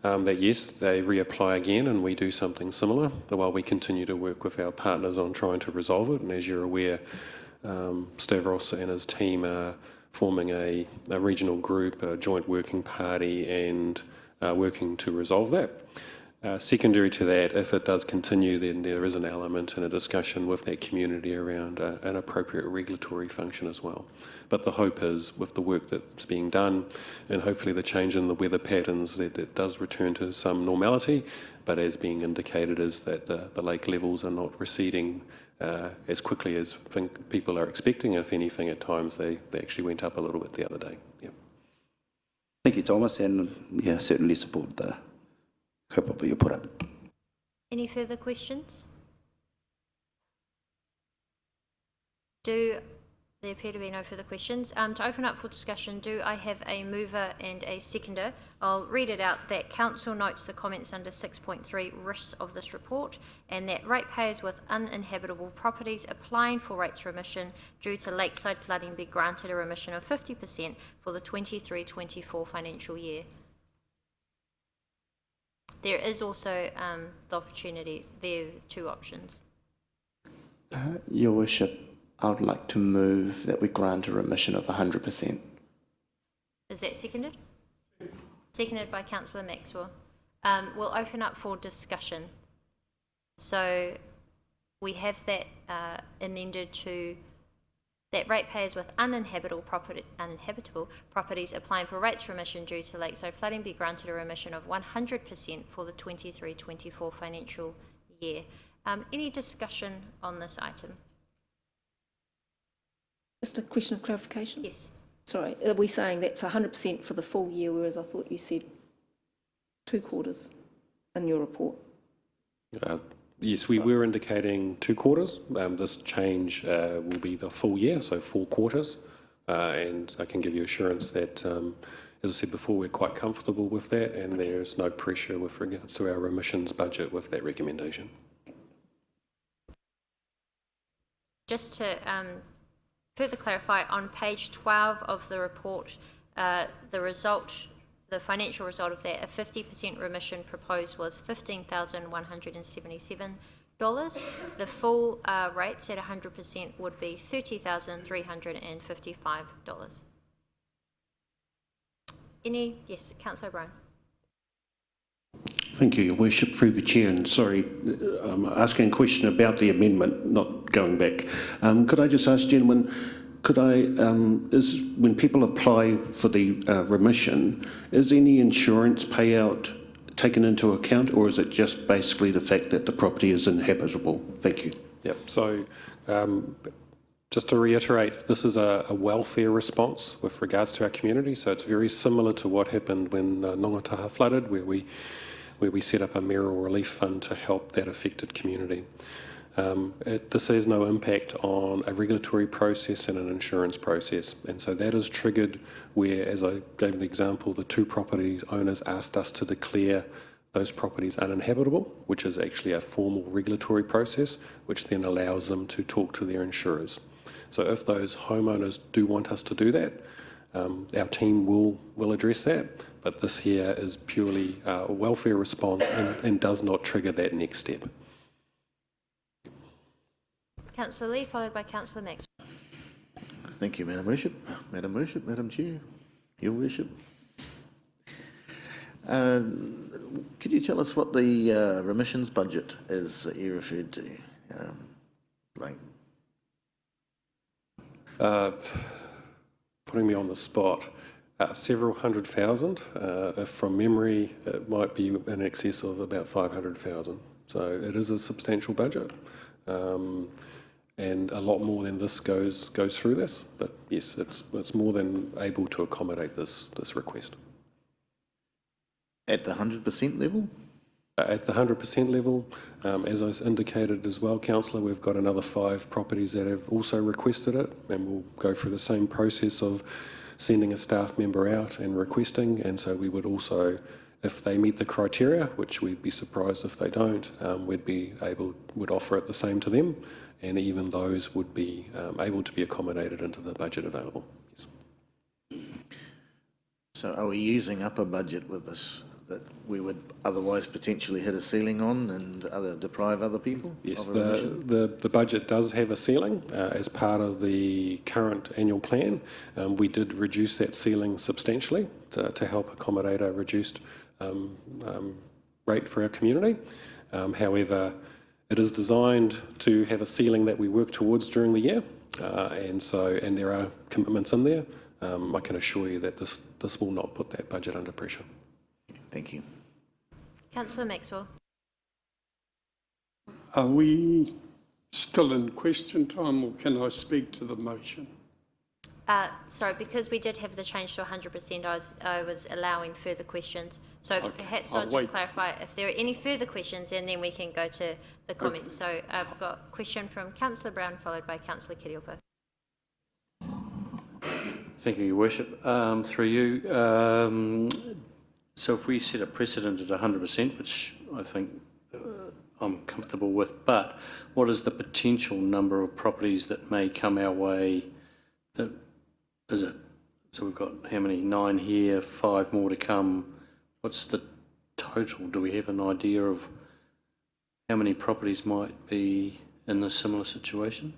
That yes, they reapply again and we do something similar, while we continue to work with our partners on trying to resolve it. And as you're aware, Stavros and his team are forming a regional group, a joint working party, and working to resolve that. Secondary to that, if it does continue, then there is an element and a discussion with that community around an appropriate regulatory function as well. But the hope is, with the work that's being done, and hopefully the change in the weather patterns, that it does return to some normality. But as being indicated, is that the lake levels are not receding as quickly as people are expecting. If anything, at times they actually went up a little bit the other day. Yeah. Thank you, Thomas, and certainly support the kaupapa you put up. Any further questions? Do There appear to be no further questions. To open up for discussion, do I have a mover and a seconder? I'll read it out. That Council notes the comments under 6.3 risks of this report, and that ratepayers with uninhabitable properties applying for rates remission due to lakeside flooding be granted a remission of 50% for the 23-24 financial year. There is also the opportunity, there are two options. Your Worship, I would like to move that we grant a remission of 100%. Is that seconded? Seconded by Councillor Maxwell. We'll open up for discussion. So we have that amended to that ratepayers with uninhabitable properties applying for rates remission due to lakeside flooding be granted a remission of 100% for the 23-24 financial year. Any discussion on this item? Just a question of clarification? Yes. Sorry, are we saying that's 100% for the full year, whereas I thought you said 2 quarters in your report? Yes, we were indicating 2 quarters. This change will be the full year, so 4 quarters. And I can give you assurance that, as I said before, we're quite comfortable with that, and there's no pressure with regards to our remissions budget with that recommendation. Just to further clarify, on page 12 of the report, the financial result of that, a 50% remission proposed was $15,177. The full rates at 100% would be $30,355. Yes, Councillor Brown. Thank you, Your Worship, through the Chair, and sorry, I'm asking a question about the amendment, not going back. Could I just ask, gentlemen, is when people apply for the remission, is any insurance payout taken into account, or is it just basically the fact that the property is inhabitable? Thank you. Yep, so just to reiterate, this is a welfare response with regards to our community, so it's very similar to what happened when Nongataha flooded, where we set up a mayoral relief fund to help that affected community. This has no impact on a regulatory process and an insurance process, and so that is triggered where, as I gave the example, the 2 property owners asked us to declare those properties uninhabitable, which is actually a formal regulatory process, which then allows them to talk to their insurers. So if those homeowners do want us to do that, our team will address that, but this here is purely a welfare response and does not trigger that next step. Councillor Lee, followed by Councillor Maxwell. Thank you, Madam Worship. Madam Worship, Madam Chair, Your Worship. Could you tell us what the remissions budget is that you referred to? Putting me on the spot, several $100,000. If from memory, it might be in excess of about $500,000. So it is a substantial budget. And a lot more than this goes through this, but yes, it's more than able to accommodate this request. At the 100% level? At the 100% level, as I indicated as well, Councillor, we've got another 5 properties that have also requested it, and we'll go through the same process of sending a staff member out and requesting, and so we would also, if they meet the criteria, which we'd be surprised if they don't, would offer it the same to them, and even those would be able to be accommodated into the budget available. Yes. So are we using up a budget with this that we would otherwise potentially hit a ceiling on and deprive other people? Yes, the budget does have a ceiling as part of the current annual plan. We did reduce that ceiling substantially to help accommodate a reduced rate for our community. However, it is designed to have a ceiling that we work towards during the year, and there are commitments in there. I can assure you that this will not put that budget under pressure. Thank you. Councillor Maxwell. Are we still in question time, or can I speak to the motion? Sorry, because we did have the change to 100%, I was allowing further questions. So okay, perhaps I'll just clarify if there are any further questions, and then we can go to the comments. Okay. So I've got a question from Councillor Brown, followed by Councillor Kiriopo. Thank you, Your Worship. Through you, so if we set a precedent at 100%, which I think I'm comfortable with, but what is the potential number of properties that may come our way? That is it? So we've got how many? 9 here, 5 more to come. What's the total? Do we have an idea of how many properties might be in a similar situation?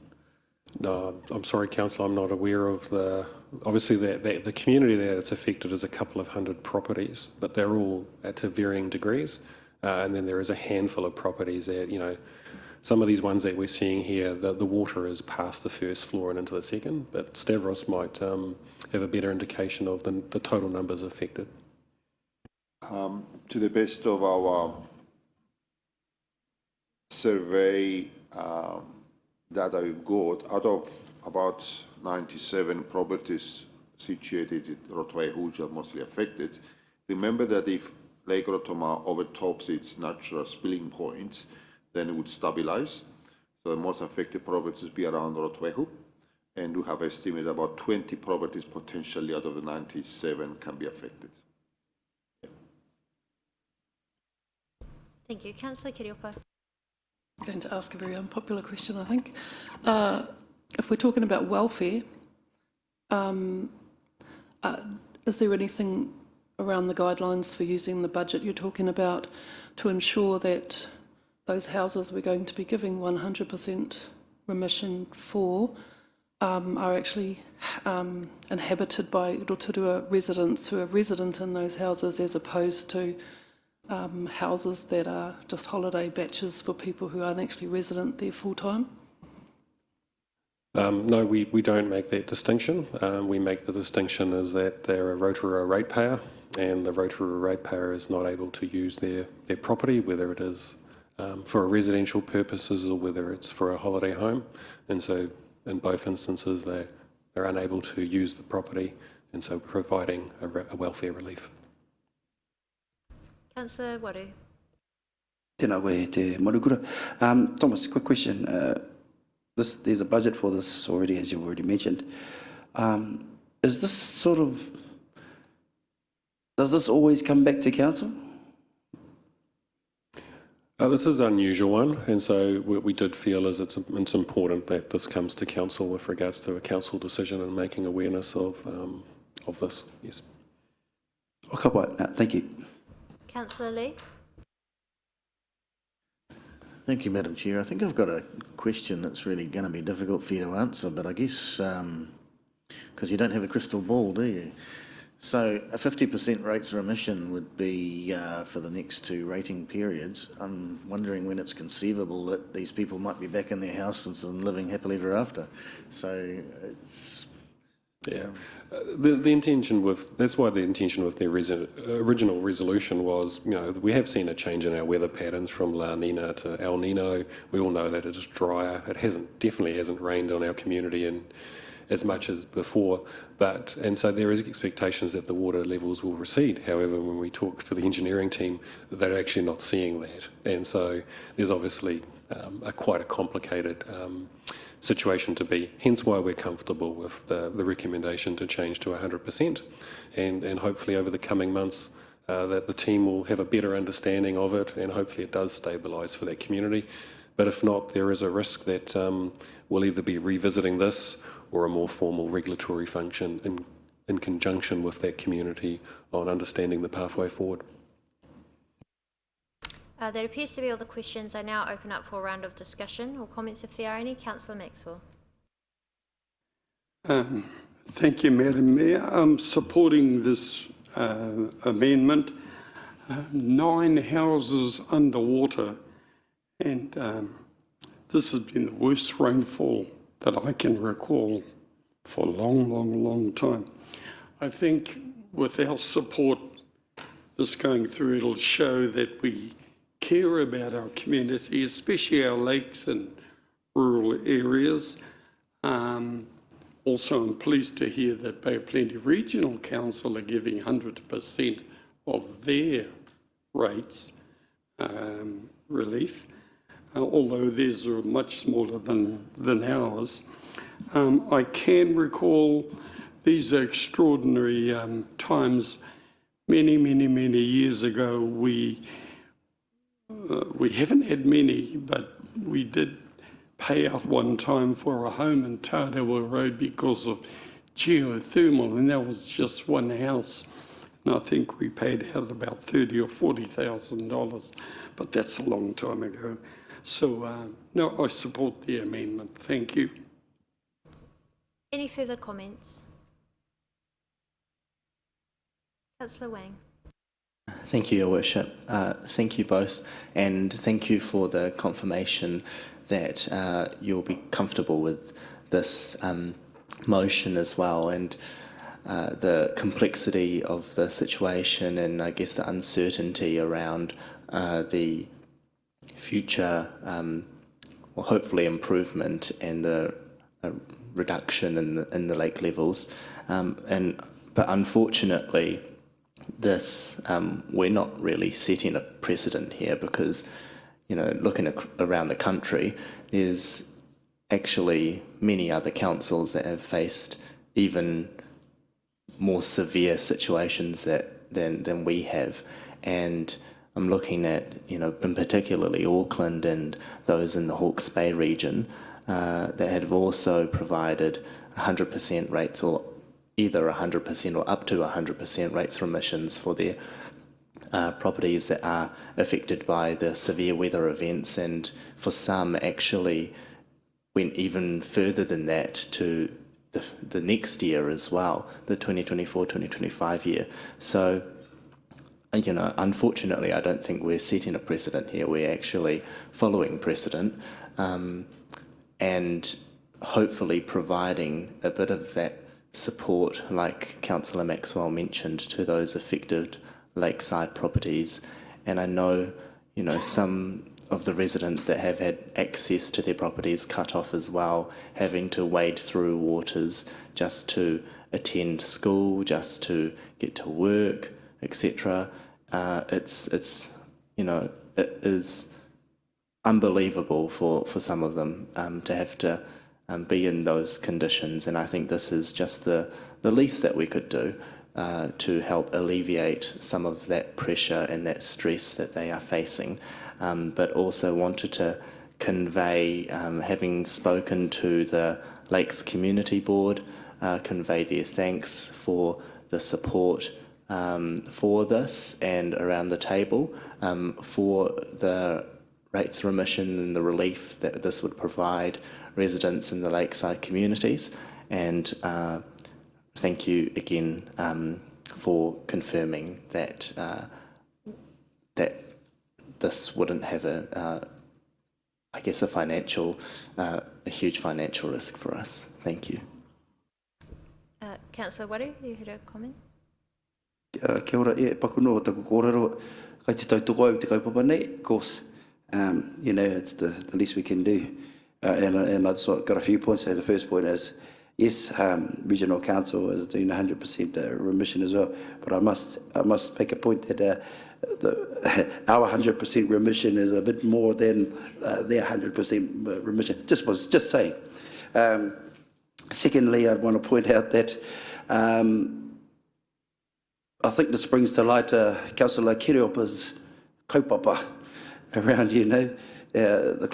No, I'm sorry, Councillor, I'm not aware of the... Obviously, the community there that's affected is a couple of hundred properties, but they're all to varying degrees. And then there is a handful of properties that, you know, some of these ones that we're seeing here, the water is past the first floor and into the second, but Stavros might have a better indication of the total numbers affected. To the best of our survey data we've got, out of about 97 properties situated in Rotorua, which are mostly affected, remember that if Lake Rotorua overtops its natural spilling points, then it would stabilize. So the most affected properties would be around Rotorua, and we have estimated about 20 properties potentially out of the 97 can be affected. Thank you. Councillor Kiriopa. I'm going to ask a very unpopular question, I think. If we're talking about welfare, is there anything around the guidelines for using the budget you're talking about to ensure that those houses we're going to be giving 100% remission for are actually inhabited by Rotorua residents who are resident in those houses, as opposed to houses that are just holiday batches for people who aren't actually resident there full time? No, we don't make that distinction. We make the distinction is that they're a Rotorua ratepayer, and the Rotorua ratepayer is not able to use their property, whether it is for residential purposes or whether it's for a holiday home. And so in both instances, they're unable to use the property, and so providing a welfare relief. Councillor Waru. Tēnā koe te marukura. Thomas, quick question. There's a budget for this already, as you've already mentioned. Is this sort of... Does this always come back to council? This is an unusual one, and so what we did feel is it's important that this comes to council with regards to a council decision and making awareness of this. Yes. Okay, thank you. Councillor Lee. Thank you, Madam Chair. I think I've got a question that's really going to be difficult for you to answer, but I guess because you don't have a crystal ball, do you? So a 50% rates of remission would be for the next 2 rating periods. I'm wondering when it's conceivable that these people might be back in their houses and living happily ever after. So it's... Yeah, the intention with, that's why the intention with the original resolution was, you know, we have seen a change in our weather patterns from La Nina to El Nino. We all know that it is drier. It definitely hasn't rained on our community in as much as before, and so there is expectations that the water levels will recede. However, when we talk to the engineering team, they're actually not seeing that, and so there's obviously quite a complicated situation to be, hence why we're comfortable with the recommendation to change to 100%, and hopefully over the coming months that the team will have a better understanding of it, and hopefully it does stabilise for that community. But if not, there is a risk that we'll either be revisiting this or a more formal regulatory function in conjunction with that community on understanding the pathway forward. That appears to be all the questions. I now open up for a round of discussion or comments if there are any. Councillor Maxwell. Thank you, Madam Mayor. I'm supporting this amendment. 9 houses underwater, and this has been the worst rainfall that I can recall for a long time. I think with our support, this going through, it'll show that we care about our community, especially our lakes and rural areas. Also, I'm pleased to hear that Bay of Plenty Regional Council are giving 100% of their rates relief, although theirs are much smaller than ours. I can recall these are extraordinary times. Many years ago, we haven't had many, but we did pay out one time for a home in Rotorua Road because of geothermal, and that was just one house. And I think we paid out about $30,000 or $40,000, but that's a long time ago. So, no, I support the amendment. Thank you. Any further comments? Councillor Wang. Thank you, Your Worship. Thank you both, and thank you for the confirmation that you'll be comfortable with this motion as well, and the complexity of the situation, and I guess the uncertainty around the future, well, hopefully improvement and the reduction in the lake levels, but unfortunately, this we're not really setting a precedent here, because looking around the country, there's actually many other councils that have faced even more severe situations than we have, and I'm looking at in particularly Auckland and those in the Hawke's Bay region that have also provided 100% rates, or either 100% or up to 100% rates remissions for their properties that are affected by the severe weather events, and for some actually went even further than that to the next year as well, the 2024-2025 year. So, unfortunately, I don't think we're setting a precedent here. We're actually following precedent and hopefully providing a bit of that support, like Councillor Maxwell mentioned, to those affected lakeside properties. And I know, some of the residents that have had access to their properties cut off as well, having to wade through waters just to attend school, just to get to work, etc. It is unbelievable for some of them to have to be in those conditions, and I think this is just the least that we could do to help alleviate some of that pressure and that stress that they are facing. But also wanted to convey, having spoken to the Lakes Community Board, convey their thanks for the support for this and around the table for the rates remission and the relief that this would provide residents in the lakeside communities. And thank you again for confirming that that this wouldn't have a huge financial risk for us. Thank you. Councillor Waru, you had a comment? Kia ora, pakuno taku kōrero, kai te tautoko au te kaupapa nei, of course, it's the least we can do. And I just got a few points there. The first point is, yes, Regional Council is doing 100% remission as well, but I must make a point that our 100% remission is a bit more than their 100% remission. Just saying. Secondly, I'd want to point out that I think this brings to light Councillor Kiriopa's kaupapa around, the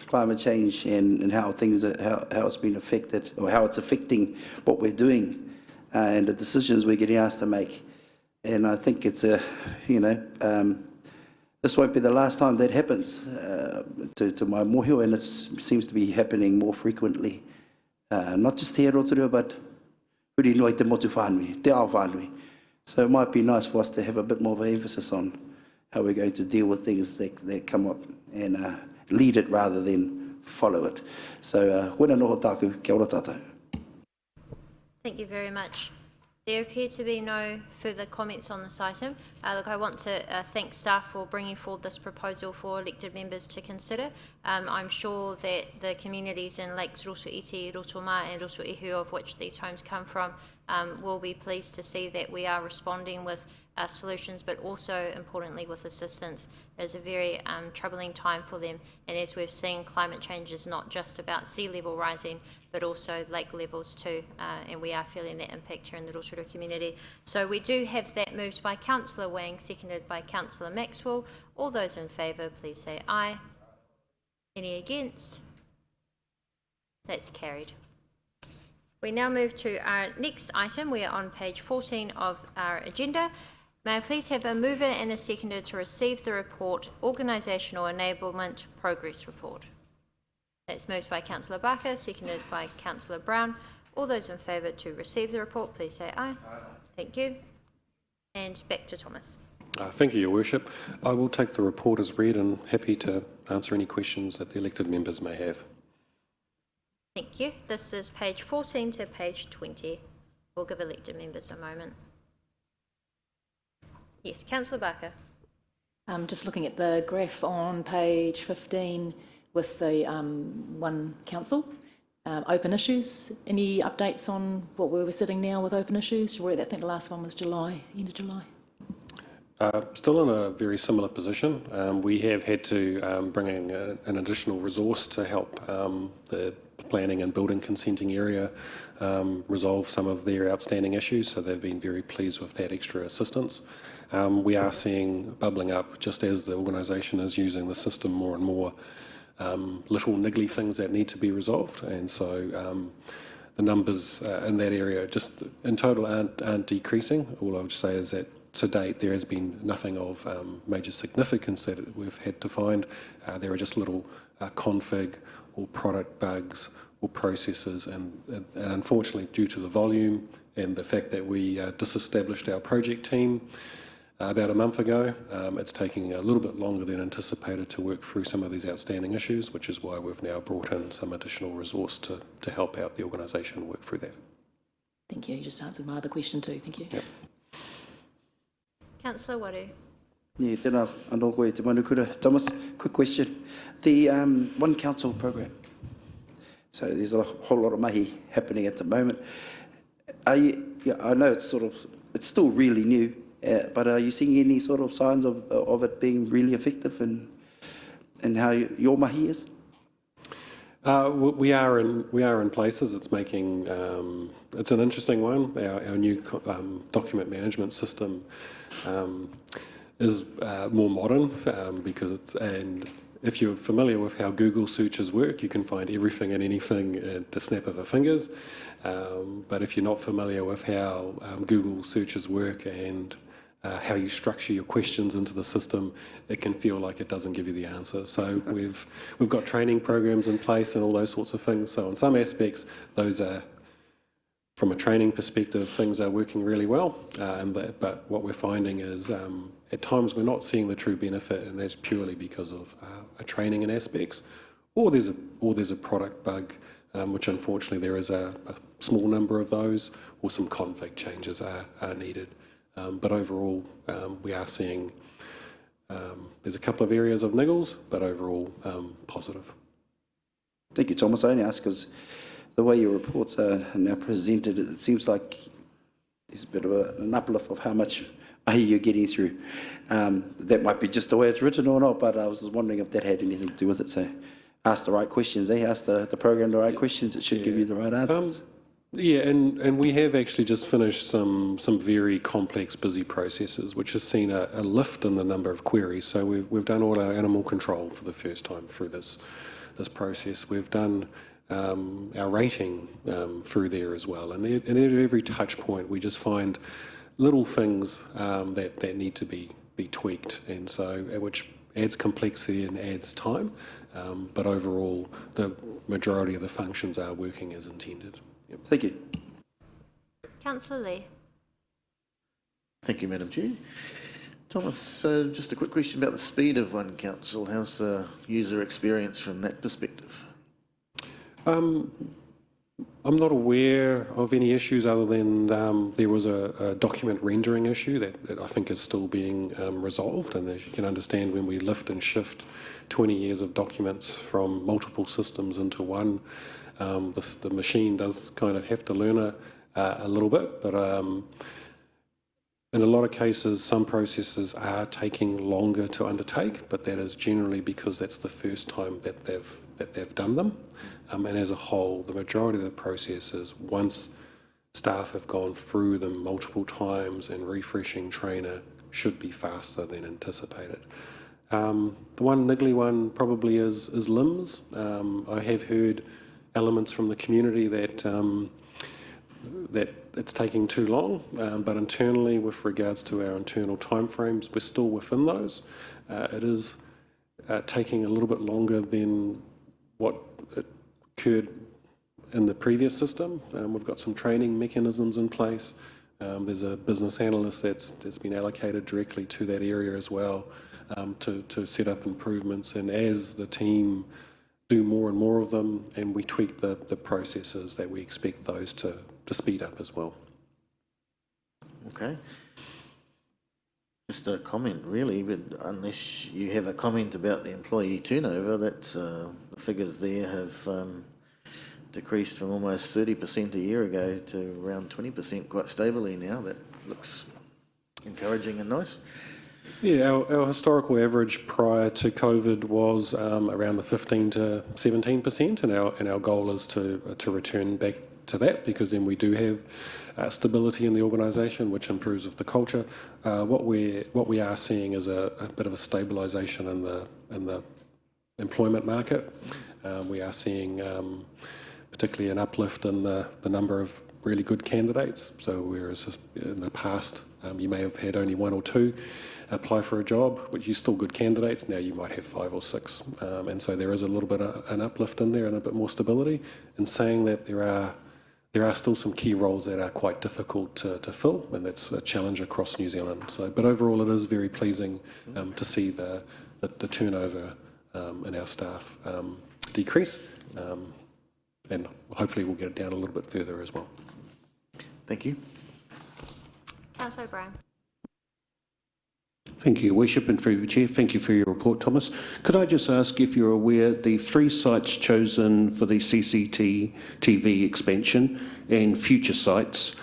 climate change and how how it's been affected, or how it's affecting what we're doing and the decisions we're getting asked to make. And I think it's this won't be the last time that happens to my mohi, and it seems to be happening more frequently, not just here Rotorua, but huri noi te motu whānui, te ao whānui. So it might be nice for us to have a bit more of an emphasis on how we're going to deal with things that come up, and lead it rather than follow it. So, wena noho tāku, kia ora tātou. Thank you very much. There appear to be no further comments on this item. Look, I want to thank staff for bringing forward this proposal for elected members to consider. I'm sure that the communities in Lakes Roto Iti, Roto Ma and Roto Ihu, of which these homes come from, will be pleased to see that we are responding with solutions, but also importantly with assistance. It is a very troubling time for them, and as we've seen, climate change is not just about sea level rising, but also lake levels too, and we are feeling that impact here in the Rotorua community. So we do have that moved by Councillor Wang, seconded by Councillor Maxwell. All those in favour, please say aye. Any against? That's carried. We now move to our next item. We are on page 14 of our agenda. May I please have a mover and a seconder to receive the report, Organisational Enablement Progress Report. That's moved by Councillor Barker, seconded by Councillor Brown. All those in favour to receive the report, please say aye. Aye. Thank you. And back to Thomas. Thank you, Your Worship. I will take the report as read and happy to answer any questions that the elected members may have. Thank you. This is page 14 to page 20. We'll give elected members a moment. Yes, Councillor Barker. Just looking at the graph on page 15 with the one council, open issues. Any updates on what we were sitting now with open issues? I think the last one was July, end of July. Still in a very similar position. We have had to bring in an additional resource to help the planning and building consenting area resolve some of their outstanding issues, so they've been very pleased with that extra assistance. We are seeing bubbling up, just as the organisation is using the system more and more, little niggly things that need to be resolved, and so the numbers in that area just in total aren't decreasing. All I would say is that to date there has been nothing of major significance that we've had to find. There are just little config or product bugs or processes, and unfortunately due to the volume and the fact that we disestablished our project team about a month ago, it's taking a little bit longer than anticipated to work through some of these outstanding issues, which is why we've now brought in some additional resource to help out the organisation work through that. Thank you. You just answered my other question too. Thank you. Yep. Councillor Waru. Yeah, tēnā anō koe te manukura. Thomas, quick question. The One Council program. So there's a whole lot of mahi happening at the moment. I know it's still really new, but are you seeing any sort of signs of it being really effective and how your mahi is? We are in places. It's making it's an interesting one. Our new document management system is more modern because and if you're familiar with how Google searches work, you can find everything and anything at the snap of a fingers. But if you're not familiar with how Google searches work and how you structure your questions into the system, it can feel like it doesn't give you the answer. So we've got training programs in place and all those sorts of things. So in some aspects, those are, from a training perspective, things are working really well. But what we're finding is at times we're not seeing the true benefit, and that's purely because of a training in aspects, or there's a product bug, which unfortunately there is a small number of those, or some config changes are needed. But overall, we are seeing there's a couple of areas of niggles, but overall positive. Thank you, Thomas. I only ask because the way your reports are now presented, it seems like there's a bit of an uplift of how much mahi you're getting through. That might be just the way it's written or not, but I was just wondering if that had anything to do with it. So ask the right questions, ask the program the right questions, it should give you the right answers. Yeah, and we have actually just finished some very complex, busy processes, which has seen a lift in the number of queries. So we've done all our animal control for the first time through this process. We've done our rating through there as well, and at every touch point we just find little things that need to be tweaked, and so which adds complexity and adds time. But overall, the majority of the functions are working as intended. Yep. Thank you. Councillor Lee. Thank you, Madam Chair. Thomas, so just a quick question about the speed of One Council. How's the user experience from that perspective? I'm not aware of any issues other than there was a document rendering issue that I think is still being resolved, and as you can understand, when we lift and shift 20 years of documents from multiple systems into one, the machine does kind of have to learn a little bit, but In a lot of cases, some processes are taking longer to undertake, but that is generally because that's the first time that they've done them. And as a whole, the majority of the processes, once staff have gone through them multiple times and refreshing trainer, should be faster than anticipated. The one niggly one probably is limbs. I have heard elements from the community that that it's taking too long, but internally, with regards to our internal timeframes, we're still within those. It is taking a little bit longer than what occurred in the previous system. We've got some training mechanisms in place. There's a business analyst that's been allocated directly to that area as well, to set up improvements. And as the team do more and more of them, and we tweak the processes, that we expect those to speed up as well. Okay. Just a comment, really, but unless you have a comment about the employee turnover, that's the figures there have decreased from almost 30% a year ago to around 20% quite stably now. That looks encouraging and nice. Yeah, our historical average prior to COVID was around the 15 to 17%, and our goal is to return back to that, because then we do have stability in the organisation, which improves with the culture. What we are seeing is a bit of a stabilisation in the employment market. We are seeing particularly an uplift in the number of really good candidates. So whereas in the past you may have had only one or two apply for a job, which is still good candidates, now you might have 5 or 6. And so there is a little bit of an uplift in there and a bit more stability. In saying that, there are still some key roles that are quite difficult to fill, and that's a challenge across New Zealand. So, but overall, it is very pleasing to see the turnover in our staff decrease, and hopefully we'll get it down a little bit further as well. Thank you. Councillor O'Brien. Thank you, Your Worship, and through the Chair, thank you for your report, Thomas. Could I just ask if you're aware the 3 sites chosen for the CCTV expansion and future sites,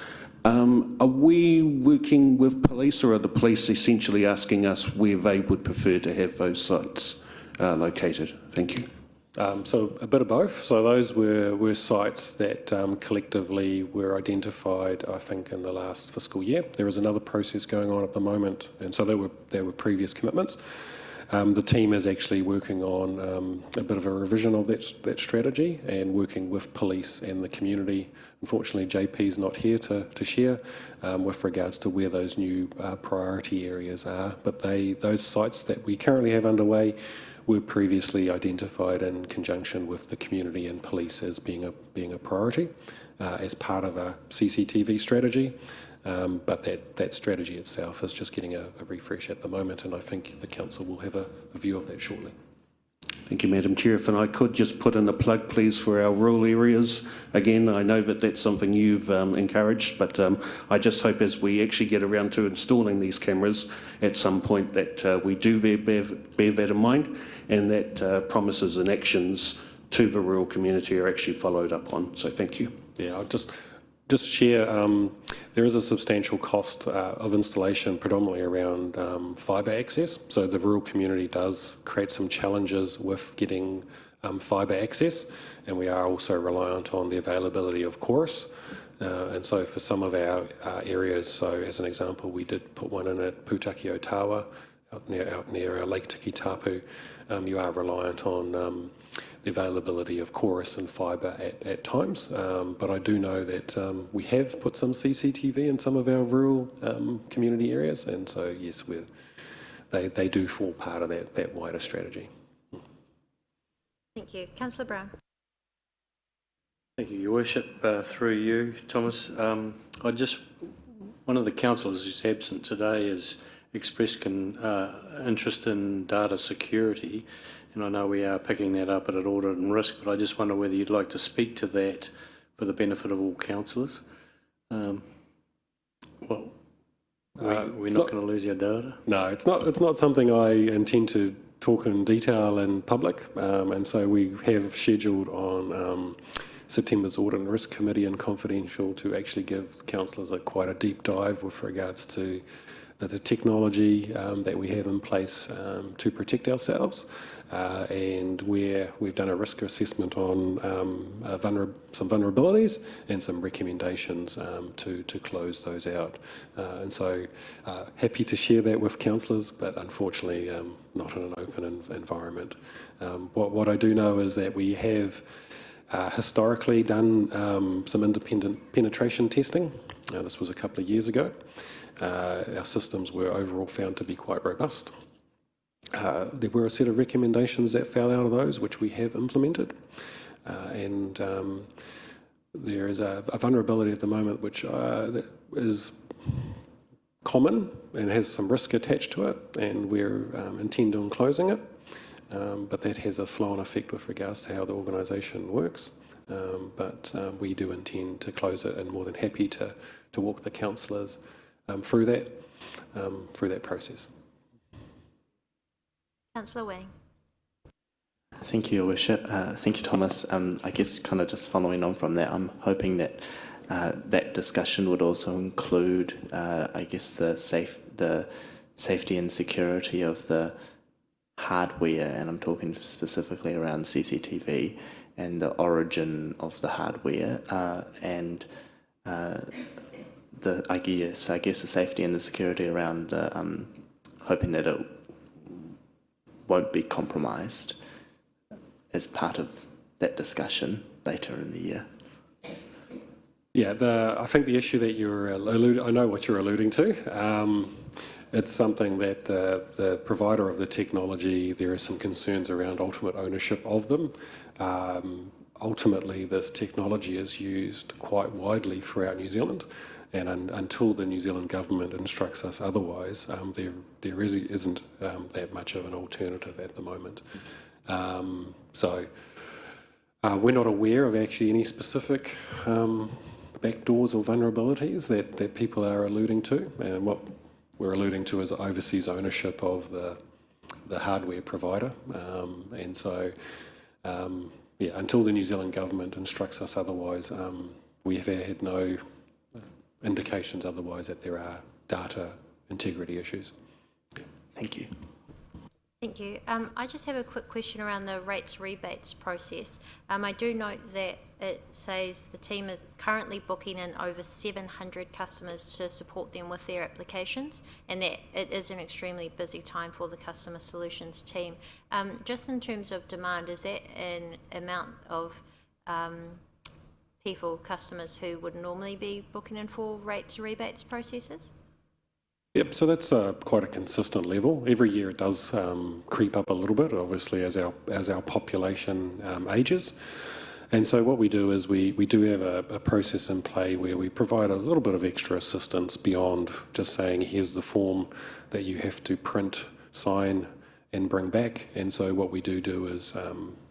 are we working with police, or are the police essentially asking us where they would prefer to have those sites located? Thank you. So a bit of both. So those were sites that collectively were identified, I think, in the last fiscal year. There is another process going on at the moment, and so there were previous commitments. The team is actually working on a bit of a revision of that strategy and working with police and the community. Unfortunately, JP's not here to share with regards to where those new priority areas are, but those sites that we currently have underway were previously identified in conjunction with the community and police as being a priority as part of a CCTV strategy. But that strategy itself is just getting a refresh at the moment, and I think the council will have a view of that shortly. Thank you, Madam Chair. If I could just put in a plug, please, for our rural areas. Again, I know that that's something you've encouraged, but I just hope as we actually get around to installing these cameras at some point that we do bear that in mind, and that promises and actions to the rural community are actually followed up on. So thank you. Yeah, I'll just share, there is a substantial cost of installation, predominantly around fibre access. So the rural community does create some challenges with getting fibre access, and we are also reliant on the availability of chorus. And so for some of our areas, so as an example, we did put one in at Putaki Otawa, out near Lake Tikitapu. You are reliant on the availability of chorus and fibre at times, but I do know that we have put some CCTV in some of our rural community areas, and so yes, they do fall part of that wider strategy. Thank you. Councillor Brown. Thank you, Your Worship. Through you, Thomas. One of the councillors who's absent today has expressed interest in data security, and I know we are picking that up at an audit and risk, but I just wonder whether you'd like to speak to that for the benefit of all councillors. We're not going to lose our data? No, it's not something I intend to talk in detail in public, and so we have scheduled on September's Audit and Risk Committee and confidential to actually give councillors quite a deep dive with regards to the technology that we have in place to protect ourselves, and where we've done a risk assessment on some vulnerabilities and some recommendations to close those out. And so happy to share that with councillors, but unfortunately not in an open environment. What I do know is that we have historically done some independent penetration testing. This was a couple of years ago. Our systems were overall found to be quite robust. There were a set of recommendations that fell out of those, which we have implemented. And there is a vulnerability at the moment which that is common and has some risk attached to it, and we're intend on closing it. But that has a flow-on effect with regards to how the organisation works. But we do intend to close it, and more than happy to walk the councillors through that process. Councillor Wang. Thank you, Your Worship. Thank you, Thomas. I guess kind of just following on from that, I'm hoping that that discussion would also include, I guess, the safety and security of the hardware, and I'm talking specifically around CCTV and the origin of the hardware, and I guess the safety and the security around the hoping that it won't be compromised as part of that discussion later in the year. Yeah, I think the issue that you're I know what you're alluding to. It's something that the provider of the technology, there are some concerns around ultimate ownership of them. Ultimately, this technology is used quite widely throughout New Zealand, and until the New Zealand government instructs us otherwise, there isn't that much of an alternative at the moment. So we're not aware of actually any specific backdoors or vulnerabilities that people are alluding to, and what we're alluding to is overseas ownership of the hardware provider. And so, yeah, until the New Zealand government instructs us otherwise, we have had no indications otherwise that there are data integrity issues. Thank you. Thank you. I just have a quick question around the rates rebates process. I do note that it says the team is currently booking in over 700 customers to support them with their applications, and that it is an extremely busy time for the customer solutions team. Just in terms of demand, is that an amount of customers who would normally be booking in for rates rebates processes? Yep, so that's quite a consistent level. Every year it does creep up a little bit, obviously, as our population ages. And so what we do is we do have a process in play where we provide a little bit of extra assistance beyond just saying, here's the form that you have to print, sign, and bring back. And so what we do is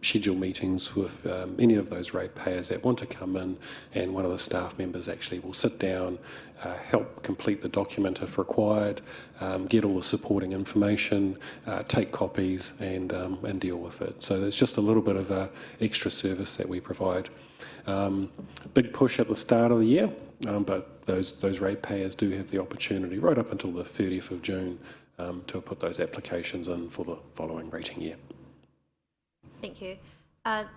schedule meetings with any of those ratepayers that want to come in, and one of the staff members actually will sit down, help complete the document if required, get all the supporting information, take copies, and deal with it. So it's just a little bit of a extra service that we provide. Big push at the start of the year, but those ratepayers do have the opportunity right up until the 30th of June to put those applications in for the following rating year. Thank you.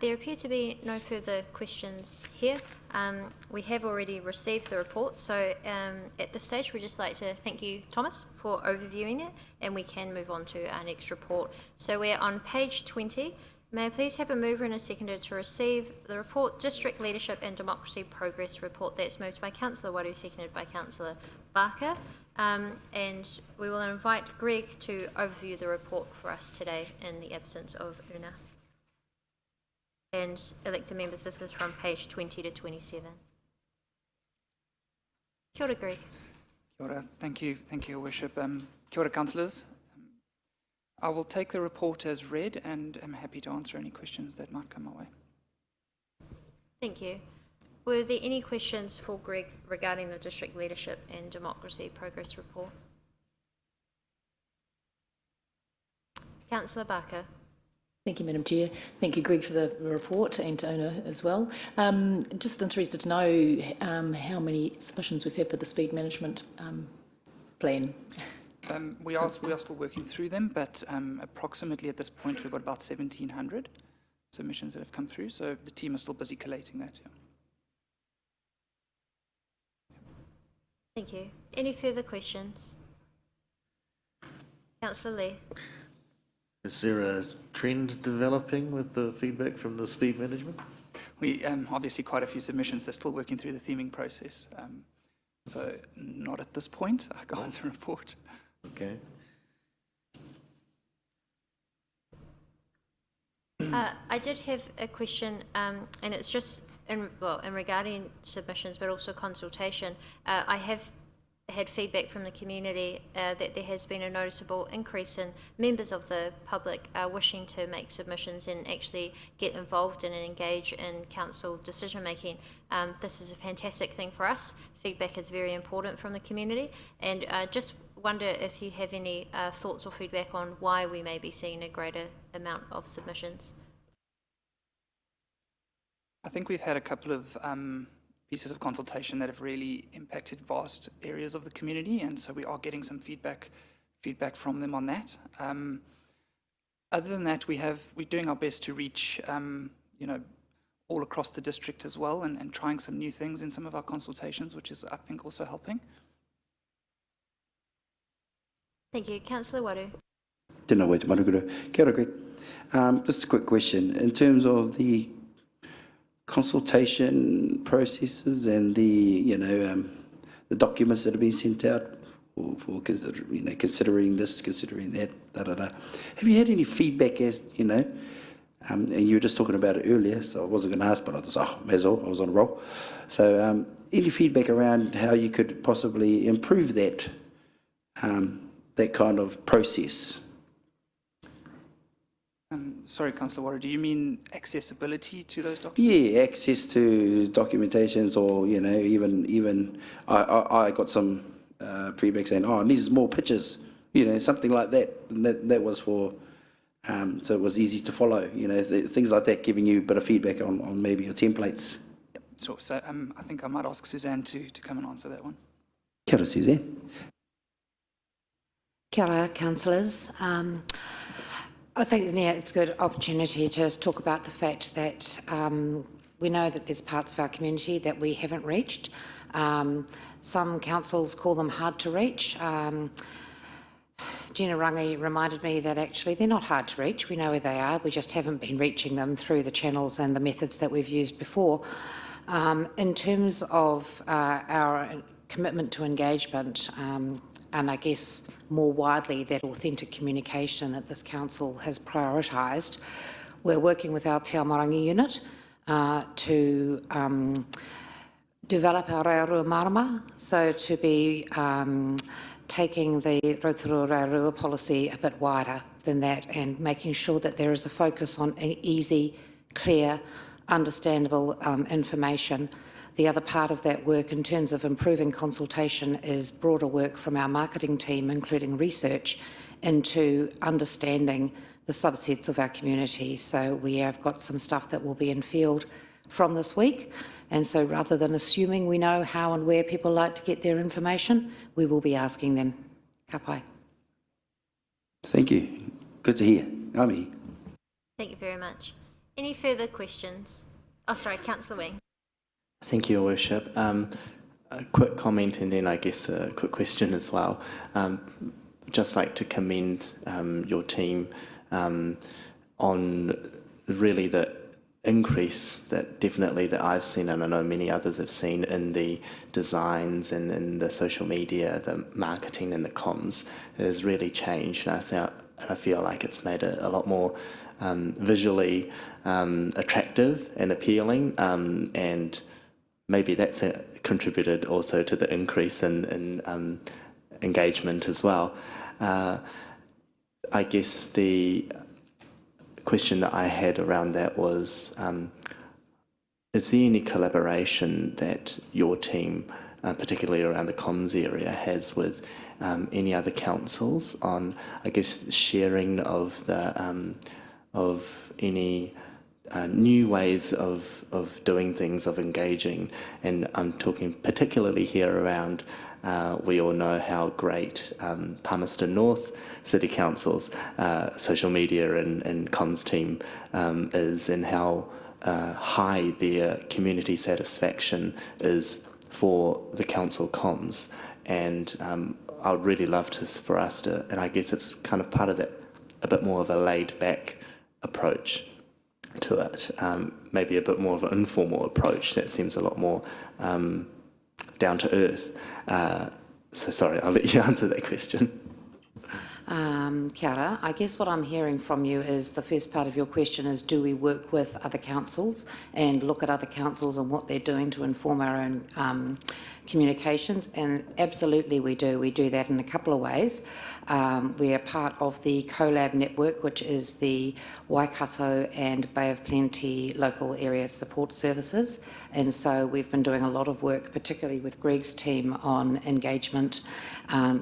There appear to be no further questions here. We have already received the report, so at this stage we'd just like to thank you, Thomas, for overviewing it, and we can move on to our next report. So we're on page 20. May I please have a mover and a seconder to receive the report, District Leadership and Democracy Progress Report. That's moved by Councillor Waru, seconded by Councillor Barker. And we will invite Greg to overview the report for us today in the absence of Una. And elected members, this is from page 20 to 27. Kia ora, Greg. Kia ora. Thank you, Your Worship. Kia ora, councillors. I will take the report as read and am happy to answer any questions that might come my way. Thank you. Were there any questions for Greg regarding the District Leadership and Democracy Progress Report? Councillor Barker. Thank you, Madam Chair. Thank you, Greg, for the report, and to Ona as well. Just interested to know how many submissions we've had for the speed management plan. We are still working through them, but approximately at this point we've got about 1,700 submissions that have come through, so the team is still busy collating that. Yeah. Thank you. Any further questions? Councillor Lee. Is there a trend developing with the feedback from the speed management? We obviously quite a few submissions. They're still working through the theming process, so not at this point. I can't report. Okay. I did have a question, and it's just in regarding submissions, but also consultation. I have had feedback from the community that there has been a noticeable increase in members of the public wishing to make submissions and actually get involved in and engage in council decision making. This is a fantastic thing for us. Feedback is very important from the community, and just wonder if you have any thoughts or feedback on why we may be seeing a greater amount of submissions. I think we've had a couple of pieces of consultation that have really impacted vast areas of the community, and so we are getting some feedback from them on that. Other than that, we're doing our best to reach all across the district as well, and trying some new things in some of our consultations, which is, I think, also helping. Thank you. Councillor Waru. Tēnā koe te marukuru. Kia ora koe. Just a quick question. In terms of the consultation processes and the documents that have been sent out for considering this, considering that, have you had any feedback as and you were just talking about it earlier, so I wasn't going to ask, but I thought, may as well, I was on a roll. So any feedback around how you could possibly improve that that kind of process? Sorry, Councillor Water, do you mean accessibility to those documents? Yeah, access to documentations, or even I got some feedback saying, oh, it needs more pictures, something like that. And that was for so it was easy to follow, things like that, giving you a bit of feedback on maybe your templates. Yep, sure. So I think I might ask Suzanne to come and answer that one. Kia ora, Suzanne. Kia ora, councillors. I think it's a good opportunity to talk about the fact that we know that there's parts of our community that we haven't reached. Some councils call them hard to reach. Gina Rangi reminded me that actually they're not hard to reach. We know where they are. We just haven't been reaching them through the channels and the methods that we've used before. In terms of our commitment to engagement, and I guess more widely that authentic communication that this council has prioritised, we're working with our Te Aomarangi unit to develop our Rotorua marama, so to be taking the Rotorua policy a bit wider than that and making sure that there is a focus on easy, clear, understandable information. The other part of that work in terms of improving consultation is broader work from our marketing team, including research into understanding the subsets of our community. So we have got some stuff that will be in field from this week. And so rather than assuming we know how and where people like to get their information, we will be asking them. Ka pai. Thank you. Good to hear. I'm here. Thank you very much. Any further questions? Oh, sorry, Councillor Wing. Thank you, Your Worship. A quick comment and then I guess a quick question as well. Just like to commend your team on really the increase that definitely that I've seen, and I know many others have seen, in the designs and in the social media, the marketing and the comms. It has really changed, and I feel like it's made it a lot more visually attractive and appealing, and maybe that's contributed also to the increase in engagement as well. I guess the question that I had around that was, is there any collaboration that your team, particularly around the comms area, has with any other councils on, I guess, sharing of the any new ways of doing things, of engaging. And I'm talking particularly here around, we all know how great Palmerston North City Council's social media and comms team is, and how high their community satisfaction is for the council comms. And I would really love for us to, and I guess it's kind of part of that, a bit more of a laid back approach to it, maybe a bit more of an informal approach that seems a lot more down to earth. So sorry, I'll let you answer that question. Kia ora. I guess what I'm hearing from you is the first part of your question is, do we work with other councils and look at other councils and what they're doing to inform our own communications? And absolutely we do. We do that in a couple of ways. We are part of the CoLab network, which is the Waikato and Bay of Plenty local area support services. And so we've been doing a lot of work, particularly with Greg's team, on engagement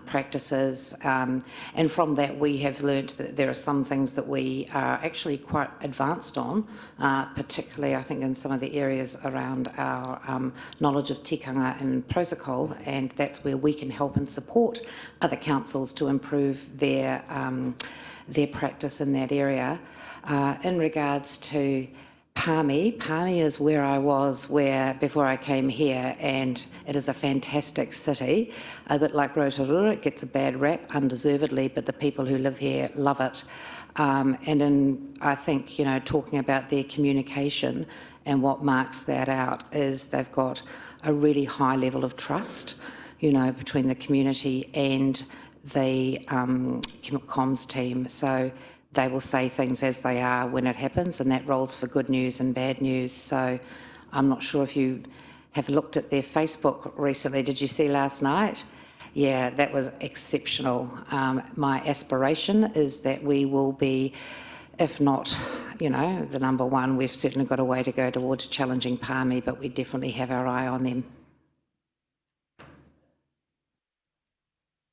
practices. And from that, we have learnt that there are some things that we are actually quite advanced on, particularly, I think, in some of the areas around our knowledge of tikanga and protocol, and that's where we can help and support other councils to improve their practice in that area. In regards to Palmy is where I was before I came here, and it is a fantastic city. A bit like Rotorua, it gets a bad rap undeservedly, but the people who live here love it. I think, you know, talking about their communication, and what marks that out is they've got a really high level of trust, you know, between the community and the comms team. So they will say things as they are when it happens, and that rolls for good news and bad news. So I'm not sure if you have looked at their Facebook recently. Did you see last night? Yeah, that was exceptional. My aspiration is that we will be, if not, you know, the number one, we've certainly got a way to go towards challenging Palmy, but we definitely have our eye on them.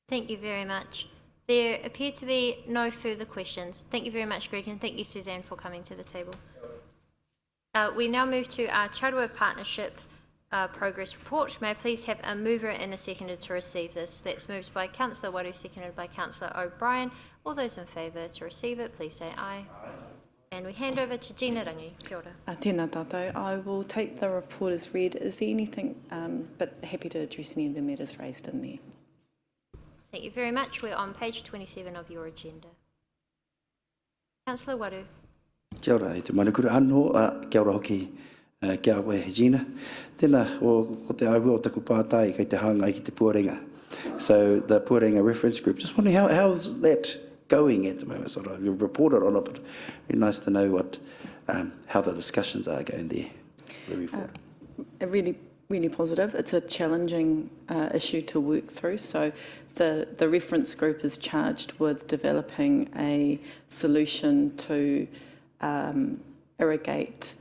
Thank you very much. There appear to be no further questions. Thank you very much, Greg, and thank you, Suzanne, for coming to the table. We now move to our Chairua Partnership Progress Report. May I please have a mover and a seconder to receive this? That's moved by Councillor Waru, seconded by Councillor O'Brien. All those in favour to receive it, please say aye. And we hand over to Gina Rangi. Kia ora. Tēnā tātou. I will take the report as read. Is there anything, but happy to address any of the matters raised in there. Thank you very much. We're on page 27 of your agenda. Councillor Waru. Kia ora, te manukuru anō, kia ora hoki, kia ora he Gina. Tēnā, ko te aua o taku pātai kei te hanga i ki te puarenga. So the puarenga reference group, just wondering how's that going at the moment? Sort of, you've reported on it, but it'd be nice to know what, how the discussions are going there moving forward. Really positive. It's a challenging issue to work through. So the reference group is charged with developing a solution to irrigate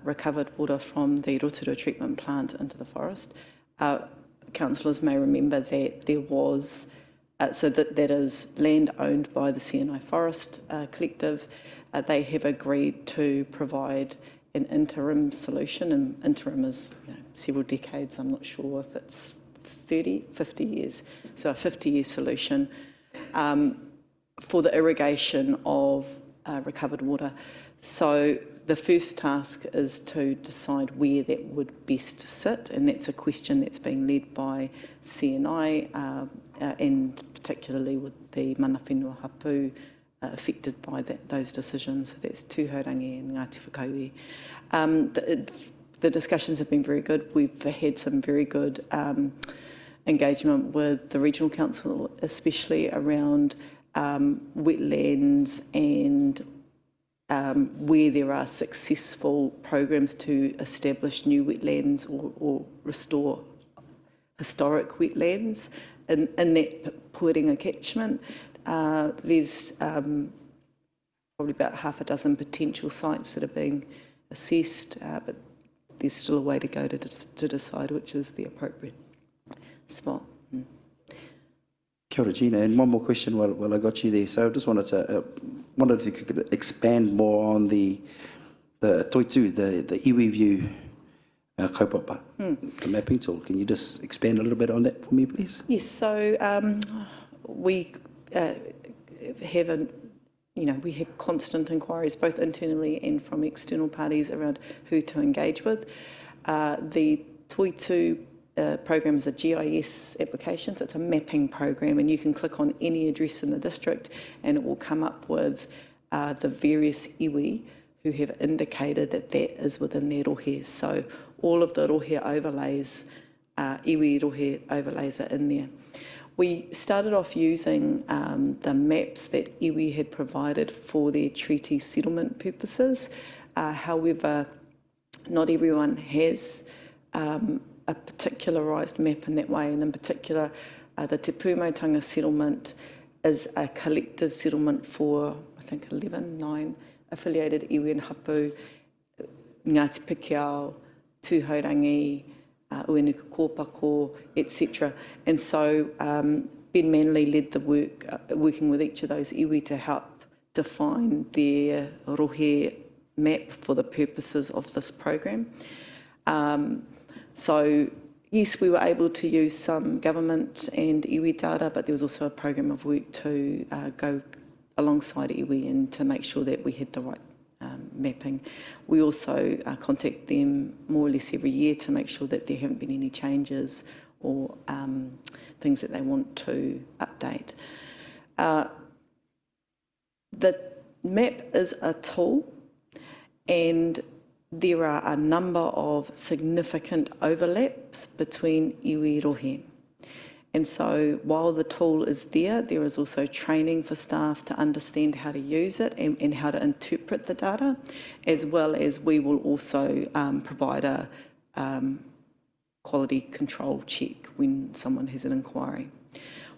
recovered water from the Rotorua treatment plant into the forest. Councillors may remember that there was, so that is land owned by the CNI Forest Collective. They have agreed to provide an interim solution, and interim is, you know, several decades. I'm not sure if it's 30, 50 years. So a 50-year solution for the irrigation of recovered water. So the first task is to decide where that would best sit, and that's a question that's being led by CNI and particularly with the mana whenua hapu affected by those decisions. So that's Tūhaurangi and Ngāti Whakaue. The discussions have been very good. We've had some very good engagement with the Regional Council, especially around wetlands and where there are successful programs to establish new wetlands or restore historic wetlands in that Pueringa catchment. There's probably about half a dozen potential sites that are being assessed, but there's still a way to go to decide which is the appropriate spot. Kia ora, Gina, and one more question while I got you there. So I just wanted to wondered if you could expand more on the toitu, the iwi view kaupapa, the mapping tool. Can you just expand a little bit on that for me, please? Yes, so we have we have constant inquiries, both internally and from external parties, around who to engage with. The Toitu program is a GIS application, so it's a mapping program, and you can click on any address in the district and it will come up with the various iwi who have indicated that that is within their rohe. So all of the rohe overlays, iwi rohe overlays are in there. We started off using the maps that iwi had provided for their treaty settlement purposes. However, not everyone has a particularised map in that way, and in particular, the Te Pūmautanga settlement is a collective settlement for, I think, 9 affiliated iwi and hapu, Ngāti Pikiao, Tūhaurangi, Uenuku Kōpako, etc. And so Ben Manley led the work, working with each of those iwi to help define their rohe map for the purposes of this program. So yes, we were able to use some government and iwi data, but there was also a program of work to go alongside iwi and to make sure that we had the right mapping. We also contact them more or less every year to make sure that there haven't been any changes or things that they want to update. The map is a tool, and there are a number of significant overlaps between iwi rohe. And so while the tool is there, there is also training for staff to understand how to use it and how to interpret the data, as well as we will also provide a quality control check when someone has an inquiry.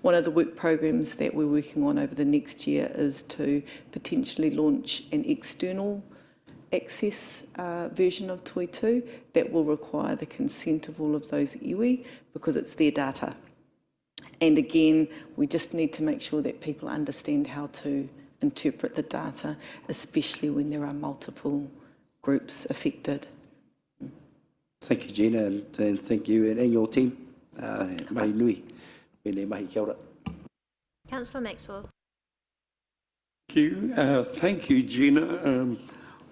One of the work programs that we're working on over the next year is to potentially launch an external access version of Toitu that will require the consent of all of those iwi because it's their data. And again, we just need to make sure that people understand how to interpret the data, especially when there are multiple groups affected. Thank you, Gina, and thank you and your team. Mahi nui. Pene mahi kia ora. Councillor Maxwell. Thank you, Gina.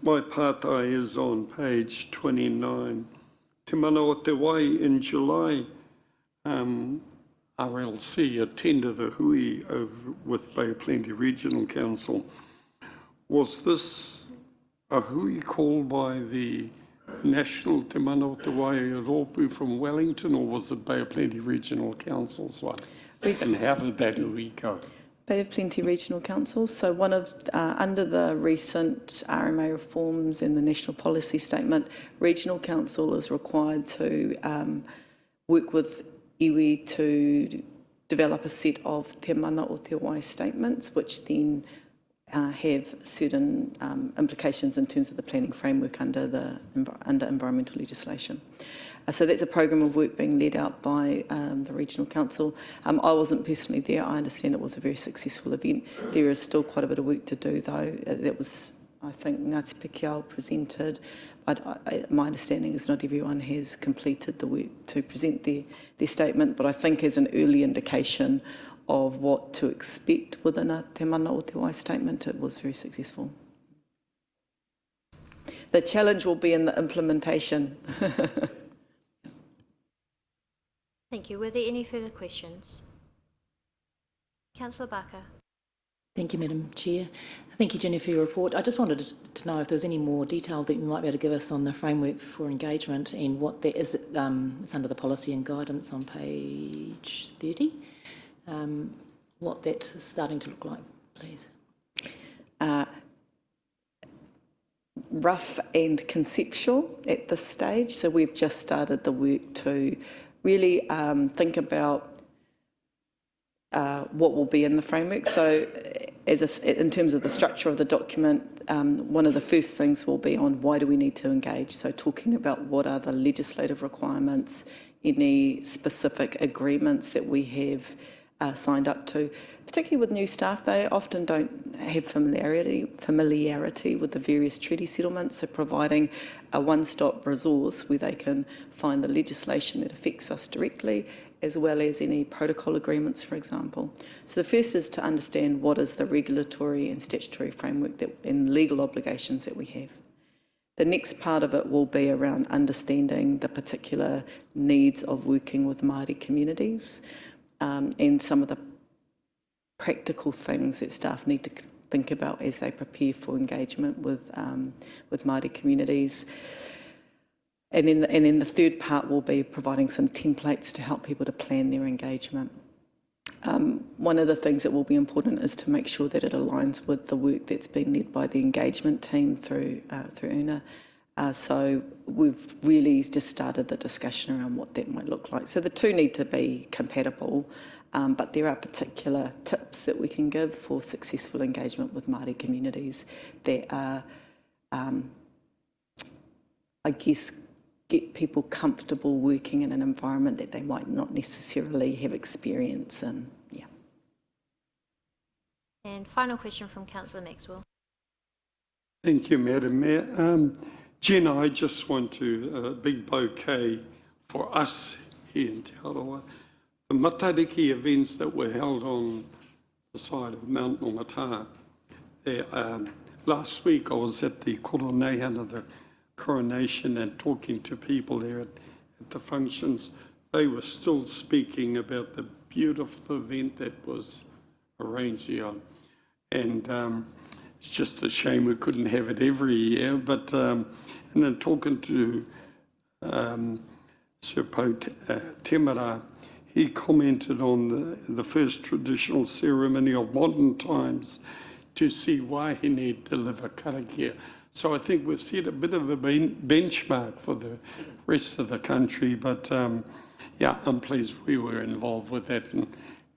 My pātai is on page 29. Te mana o te wai in July, RLC attended a hui with Bay of Plenty Regional Council. Was this a hui called by the National Te Mana o te Wai Rōpū from Wellington, or was it Bay of Plenty Regional Council's one? And how did that hui go? Bay of Plenty Regional Council. So one of, under the recent RMA reforms and the National Policy Statement, Regional Council is required to work with iwi to develop a set of te mana o te wai statements, which then have certain implications in terms of the planning framework under environmental legislation. So that's a program of work being led out by the Regional Council. I wasn't personally there. I understand it was a very successful event. There is still quite a bit of work to do, though. That was, I think, Ngāti Pikiao presented. My understanding is not everyone has completed the work to present their statement, but I think as an early indication of what to expect within a te mana o te wai statement, it was very successful. The challenge will be in the implementation. Thank you. Were there any further questions? Councillor Barker. Thank you, Madam Chair. Thank you, Jenny, for your report. I just wanted to know if there was any more detail that you might be able to give us on the framework for engagement and what that is. It's under the policy and guidance on page 30. What that's starting to look like, please. Rough and conceptual at this stage. So we've just started the work to really think about what will be in the framework. So in terms of the structure of the document, one of the first things will be on why do we need to engage. So talking about what are the legislative requirements, any specific agreements that we have signed up to. Particularly with new staff, they often don't have familiarity with the various treaty settlements, so providing a one-stop resource where they can find the legislation that affects us directly, as well as any protocol agreements, for example. So the first is to understand what is the regulatory and statutory framework and legal obligations that we have. The next part of it will be around understanding the particular needs of working with Māori communities and some of the practical things that staff need to think about as they prepare for engagement with Māori communities. And then the third part will be providing some templates to help people to plan their engagement. One of the things that will be important is to make sure that it aligns with the work that's been led by the engagement team through UNA. So we've really just started the discussion around what that might look like. So the two need to be compatible, but there are particular tips that we can give for successful engagement with Māori communities that are, I guess, get people comfortable working in an environment that they might not necessarily have experience in. Yeah. And final question from Councillor Maxwell. Thank you, Madam Mayor. Jen, I just want to, a big bouquet for us here in Te Aroha. The Matariki events that were held on the side of Mount Nongataha. Last week I was at the coronation of the coronation and talking to people there at the functions. They were still speaking about the beautiful event that was arranged here. And it's just a shame we couldn't have it every year. But and then talking to Sir Po Temara, he commented on the first traditional ceremony of modern times to see wahine deliver karakia. So I think we've set a bit of a benchmark for the rest of the country, but yeah, I'm pleased we were involved with that, and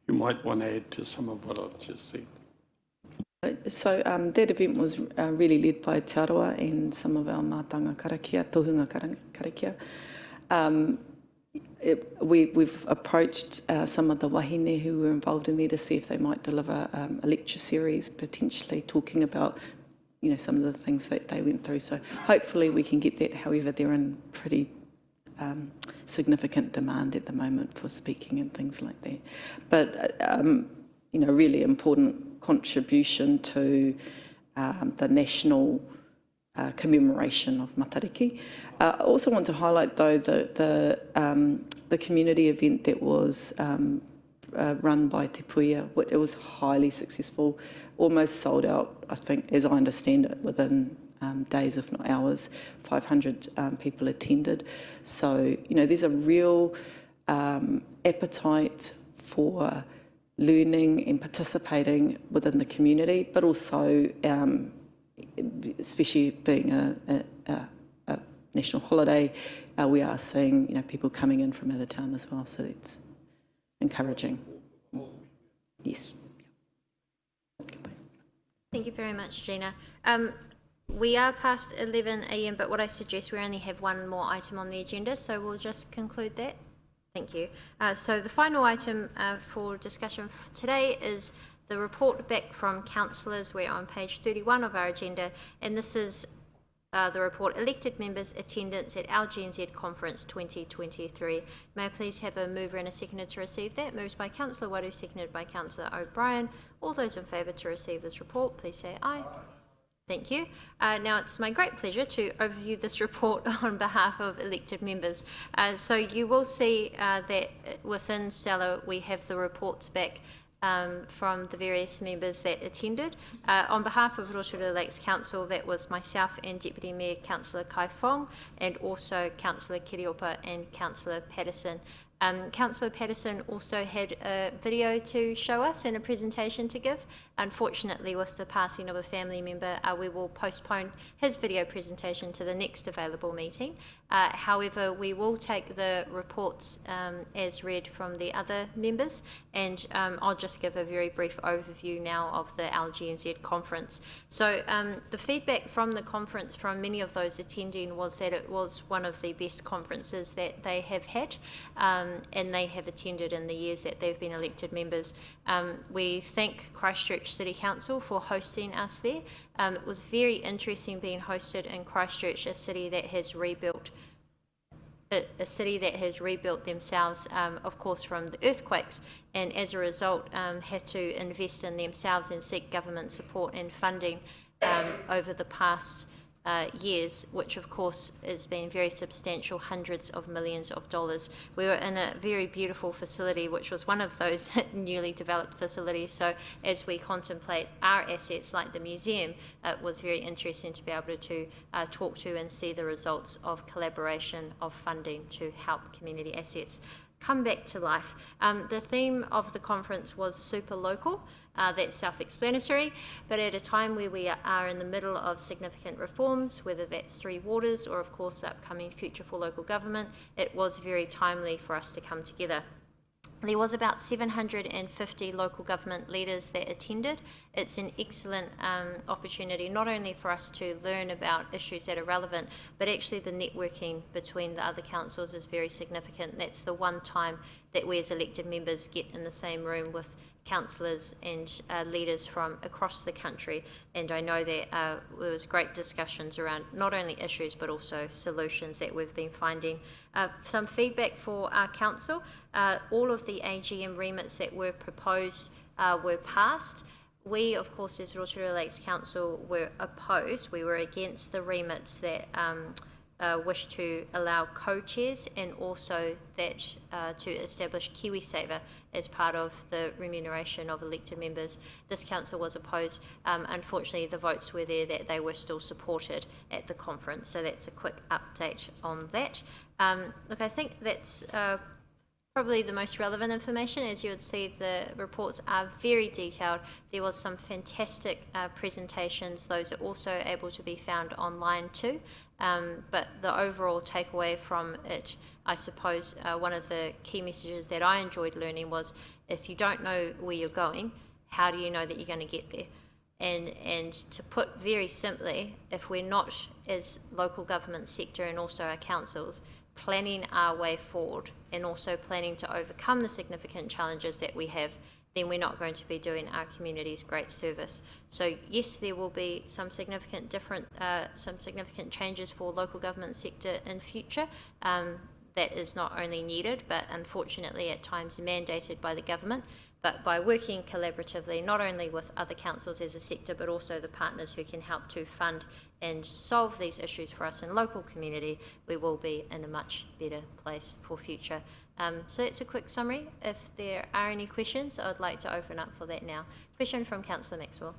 you might want to add to some of what I've just said. So that event was really led by Te Aroha and some of our mātanga karakia, tohunga karakia. We've approached some of the wahine who were involved in there to see if they might deliver a lecture series, potentially talking about some of the things that they went through. So hopefully we can get that. However, they're in pretty significant demand at the moment for speaking and things like that. But, really important contribution to the national commemoration of Matariki. I also want to highlight, though, the community event that was run by Te Puia. It was highly successful, almost sold out, I think, as I understand it, within days, if not hours. 500 people attended. So, there's a real appetite for learning and participating within the community, but also, especially being a national holiday, we are seeing people coming in from out of town as well, so it's encouraging. Yes. Thank you very much, Gina. We are past 11 a.m, but what I suggest, we only have one more item on the agenda, so we'll just conclude that. Thank you. So the final item for discussion today is the report back from councillors. We're on page 31 of our agenda, and this is the report, elected members' attendance at LGNZ Conference 2023. May I please have a mover and a seconder to receive that? Moved by Councillor Waru, seconded by Councillor O'Brien. All those in favour to receive this report, please say aye. Thank you. Now it's my great pleasure to overview this report on behalf of elected members. So you will see that within Stella we have the reports back from the various members that attended. On behalf of Rotorua Lakes Council, that was myself and Deputy Mayor Councillor Kai Fong, and also Councillor Kiriopa and Councillor Patterson. Councillor Patterson also had a video to show us and a presentation to give. Unfortunately, with the passing of a family member, we will postpone his video presentation to the next available meeting. However, we will take the reports as read from the other members, and I'll just give a very brief overview now of the LGNZ conference. So the feedback from the conference from many of those attending was that it was one of the best conferences that they have had. and they have attended in the years that they've been elected members. We thank Christchurch City Council for hosting us there. It was very interesting being hosted in Christchurch, a city that has rebuilt themselves, of course, from the earthquakes, and as a result had to invest in themselves and seek government support and funding over the past years, which of course has been very substantial, hundreds of millions of dollars. We were in a very beautiful facility, which was one of those newly developed facilities. So as we contemplate our assets like the museum, it was very interesting to be able to talk to and see the results of collaboration of funding to help community assets come back to life. The theme of the conference was super local. That's self-explanatory, but at a time where we are in the middle of significant reforms, whether that's Three Waters or of course the upcoming Future for Local Government, it was very timely for us to come together. There was about 750 local government leaders that attended. It's an excellent opportunity not only for us to learn about issues that are relevant, but actually the networking between the other councils is very significant. That's the one time that we as elected members get in the same room with councillors and leaders from across the country, and I know that there was great discussions around not only issues but also solutions that we've been finding. Some feedback for our council: all of the AGM remits that were proposed were passed. We, of course, as Rotorua Lakes Council, were opposed. We were against the remits that wish to allow co-chairs, and also that to establish KiwiSaver as part of the remuneration of elected members. This council was opposed. Unfortunately, the votes were there that they were still supported at the conference. So that's a quick update on that. Look, I think that's probably the most relevant information. As you would see, the reports are very detailed. There was some fantastic presentations. Those are also able to be found online too. But the overall takeaway from it, I suppose, one of the key messages that I enjoyed learning was, if you don't know where you're going, how do you know that you're going to get there? And to put very simply, if we're not, as local government sector and also our councils, planning our way forward and also planning to overcome the significant challenges that we have, then we're not going to be doing our communities great service. So yes, there will be some significant changes for local government sector in future. That is not only needed, but unfortunately at times mandated by the government. But by working collaboratively, not only with other councils as a sector, but also the partners who can help to fund and solve these issues for us in local community, we will be in a much better place for future. So that's a quick summary. If there are any questions, I would like to open up for that now. Question from Councillor Maxwell.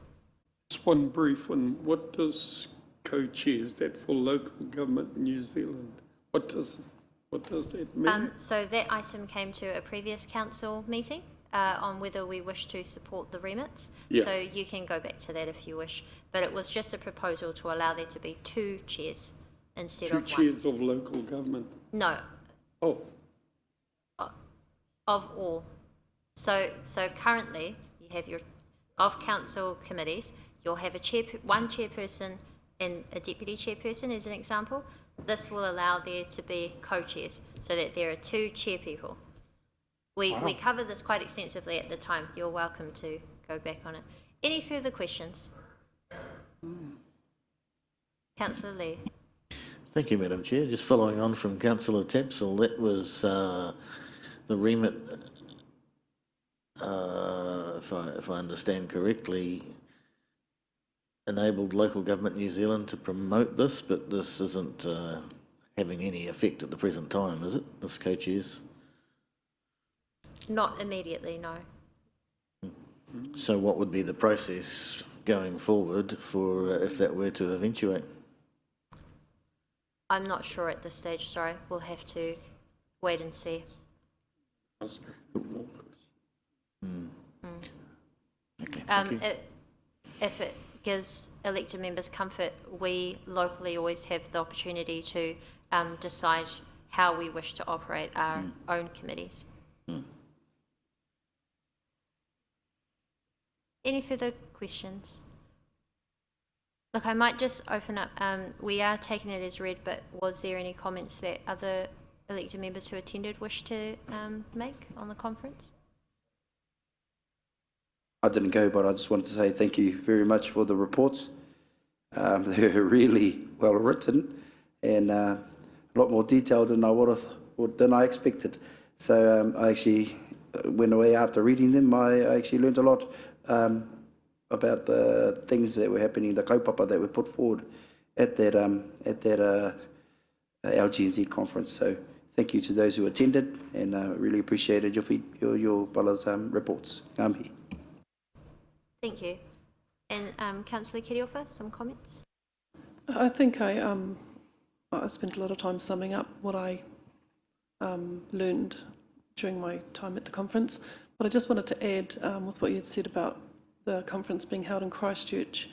Just one brief one. What does co-chair, is that for local government in New Zealand? What does that mean? So that item came to a previous council meeting on whether we wish to support the remits. Yeah. So you can go back to that if you wish. But it was just a proposal to allow there to be 2 chairs instead of 1. 2 chairs of local government? No. Oh. Of all. So currently you have your of council committees. You'll have one chairperson and a deputy chairperson as an example. This will allow there to be co-chairs so that there are 2 chair people. We covered this quite extensively at the time. You're welcome to go back on it. Any further questions? Councillor Lee. Thank you, Madam Chair. Just following on from Councillor Tapsell, that was the remit, if I understand correctly, enabled local government New Zealand to promote this, but this isn't having any effect at the present time, is it, this co-chairs? Not immediately, no. So what would be the process going forward for if that were to eventuate? I'm not sure at this stage, sorry. We'll have to wait and see. Okay, if it gives elected members comfort, we locally always have the opportunity to decide how we wish to operate our own committees. Any further questions? Look, I might just open up. We are taking it as read, but was there any comments that other elected members who attended wish to make on the conference? I didn't go, but I just wanted to say thank you very much for the reports. They're really well written and a lot more detailed than I expected. So I actually went away after reading them. I actually learned a lot about the things that were happening, the kaupapa that were put forward at that LGNZ conference. So thank you to those who attended, and really appreciated your Pala's reports. Ngāmihi. Thank you. And Councillor Kiriopa, some comments? I think I spent a lot of time summing up what I learned during my time at the conference, but I just wanted to add with what you had said about the conference being held in Christchurch,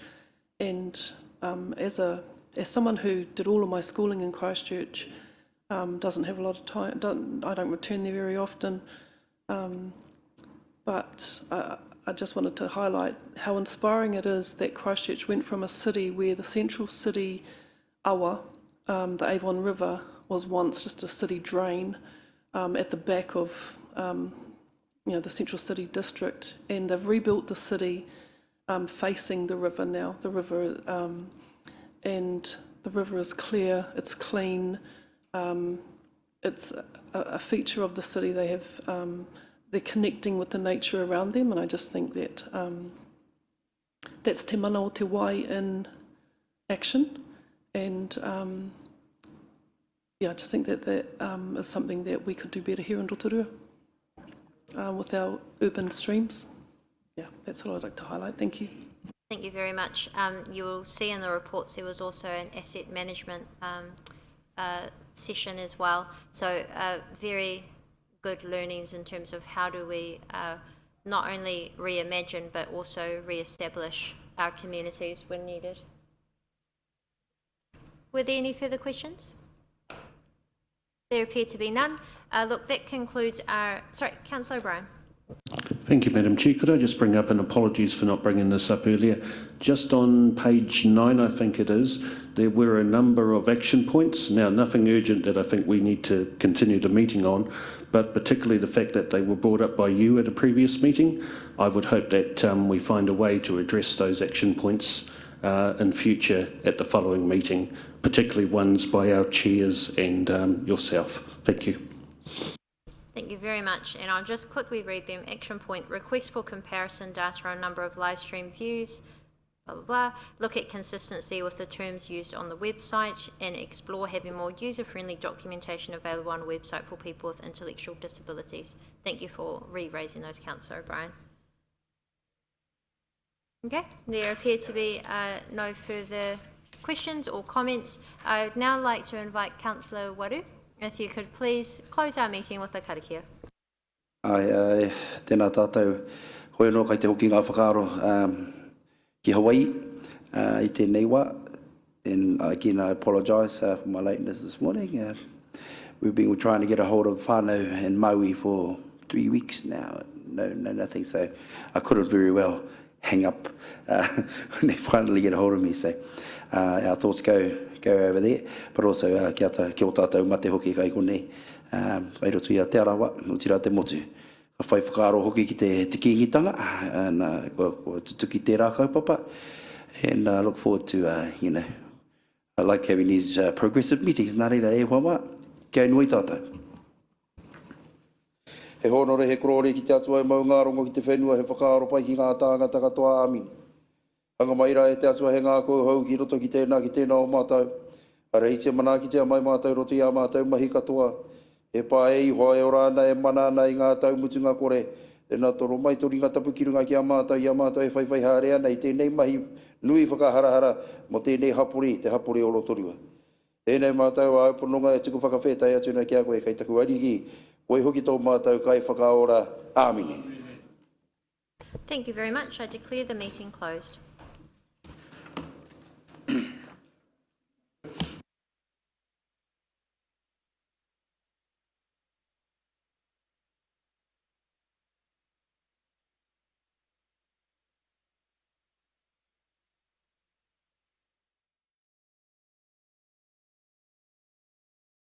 and as someone who did all of my schooling in Christchurch, doesn't have a lot of time, I don't return there very often, but I just wanted to highlight how inspiring it is that Christchurch went from a city where the central city awa, the Avon River, was once just a city drain at the back of the central city district, and they've rebuilt the city facing the river now. The river and the river is clear, it's clean, it's a feature of the city. They have they're connecting with the nature around them, and I just think that that's te mana o te wai in action, and I just think that is something that we could do better here in Rotorua with our urban streams. Yeah, that's what I'd like to highlight. Thank you. Thank you very much. You'll see in the reports there was also an asset management session as well, so very good learnings in terms of how do we not only reimagine but also re-establish our communities when needed. Were there any further questions? There appear to be none. Look, that concludes our... Sorry, Councillor O'Brien. Thank you, Madam Chair. Could I just bring up, and apologies for not bringing this up earlier, just on page 9, I think it is, there were a number of action points. Now, nothing urgent that I think we need to continue the meeting on, but particularly the fact that they were brought up by you at a previous meeting. I would hope that we find a way to address those action points in future at the following meeting, particularly ones by our chairs and yourself. Thank you. Thank you very much, and I'll just quickly read them. Action point, request for comparison data on number of live stream views, blah, blah, blah. Look at consistency with the terms used on the website and explore having more user-friendly documentation available on the website for people with intellectual disabilities. Thank you for re-raising those, Councillor O'Brien. Okay, there appear to be no further questions or comments. I would now like to invite Councillor Waru. If you could please close our meeting with a karakia. Tēnā tātou, hoi anō kai te hoki ngā whakaaro ki Hawaii I tēnei wā. And again, I apologise for my lateness this morning. We've been trying to get a hold of whānau and Maui for 3 weeks now. No, nothing. So I couldn't very well hang up when they finally get a hold of me. So our thoughts go over there, but also kia o tātou mate hoki kai konei. Kai roto ia te arawa, no tira te motu. Ka whai whakaaro hoki ki te kingitanga, and ko tutuki te rā kaupapa. And I look forward to, I like having these progressive meetings. Nā reira e whawa, kia nui tātou. He honore he korore ki te atua e mau ngā rongo ki te whenua, he whakaaro pai ki ngā tāngata katoa āmini. Anga maira e te atua he ngā kouhau ki roto ki tēnā o mātou. Ara i te mana ki te amai mātou roto i a mātou mahi katoa. E pā e ihoa e orāna e mana ana i ngā taumutunga kore. E nā toro mai tori ngā tapu ki runga ki a mātou i a mātou e whaiwhai hārea nei tēnei mahi nui whakaharahara mo tēnei hapori, te hapori o Rotorua. E nei mātou a upononga e tuku whakawhetai atu nei kia koe kei taku ariki. Koe hoki tō mātou kai whakaora āmini. Thank you very much. I declare the meeting closed.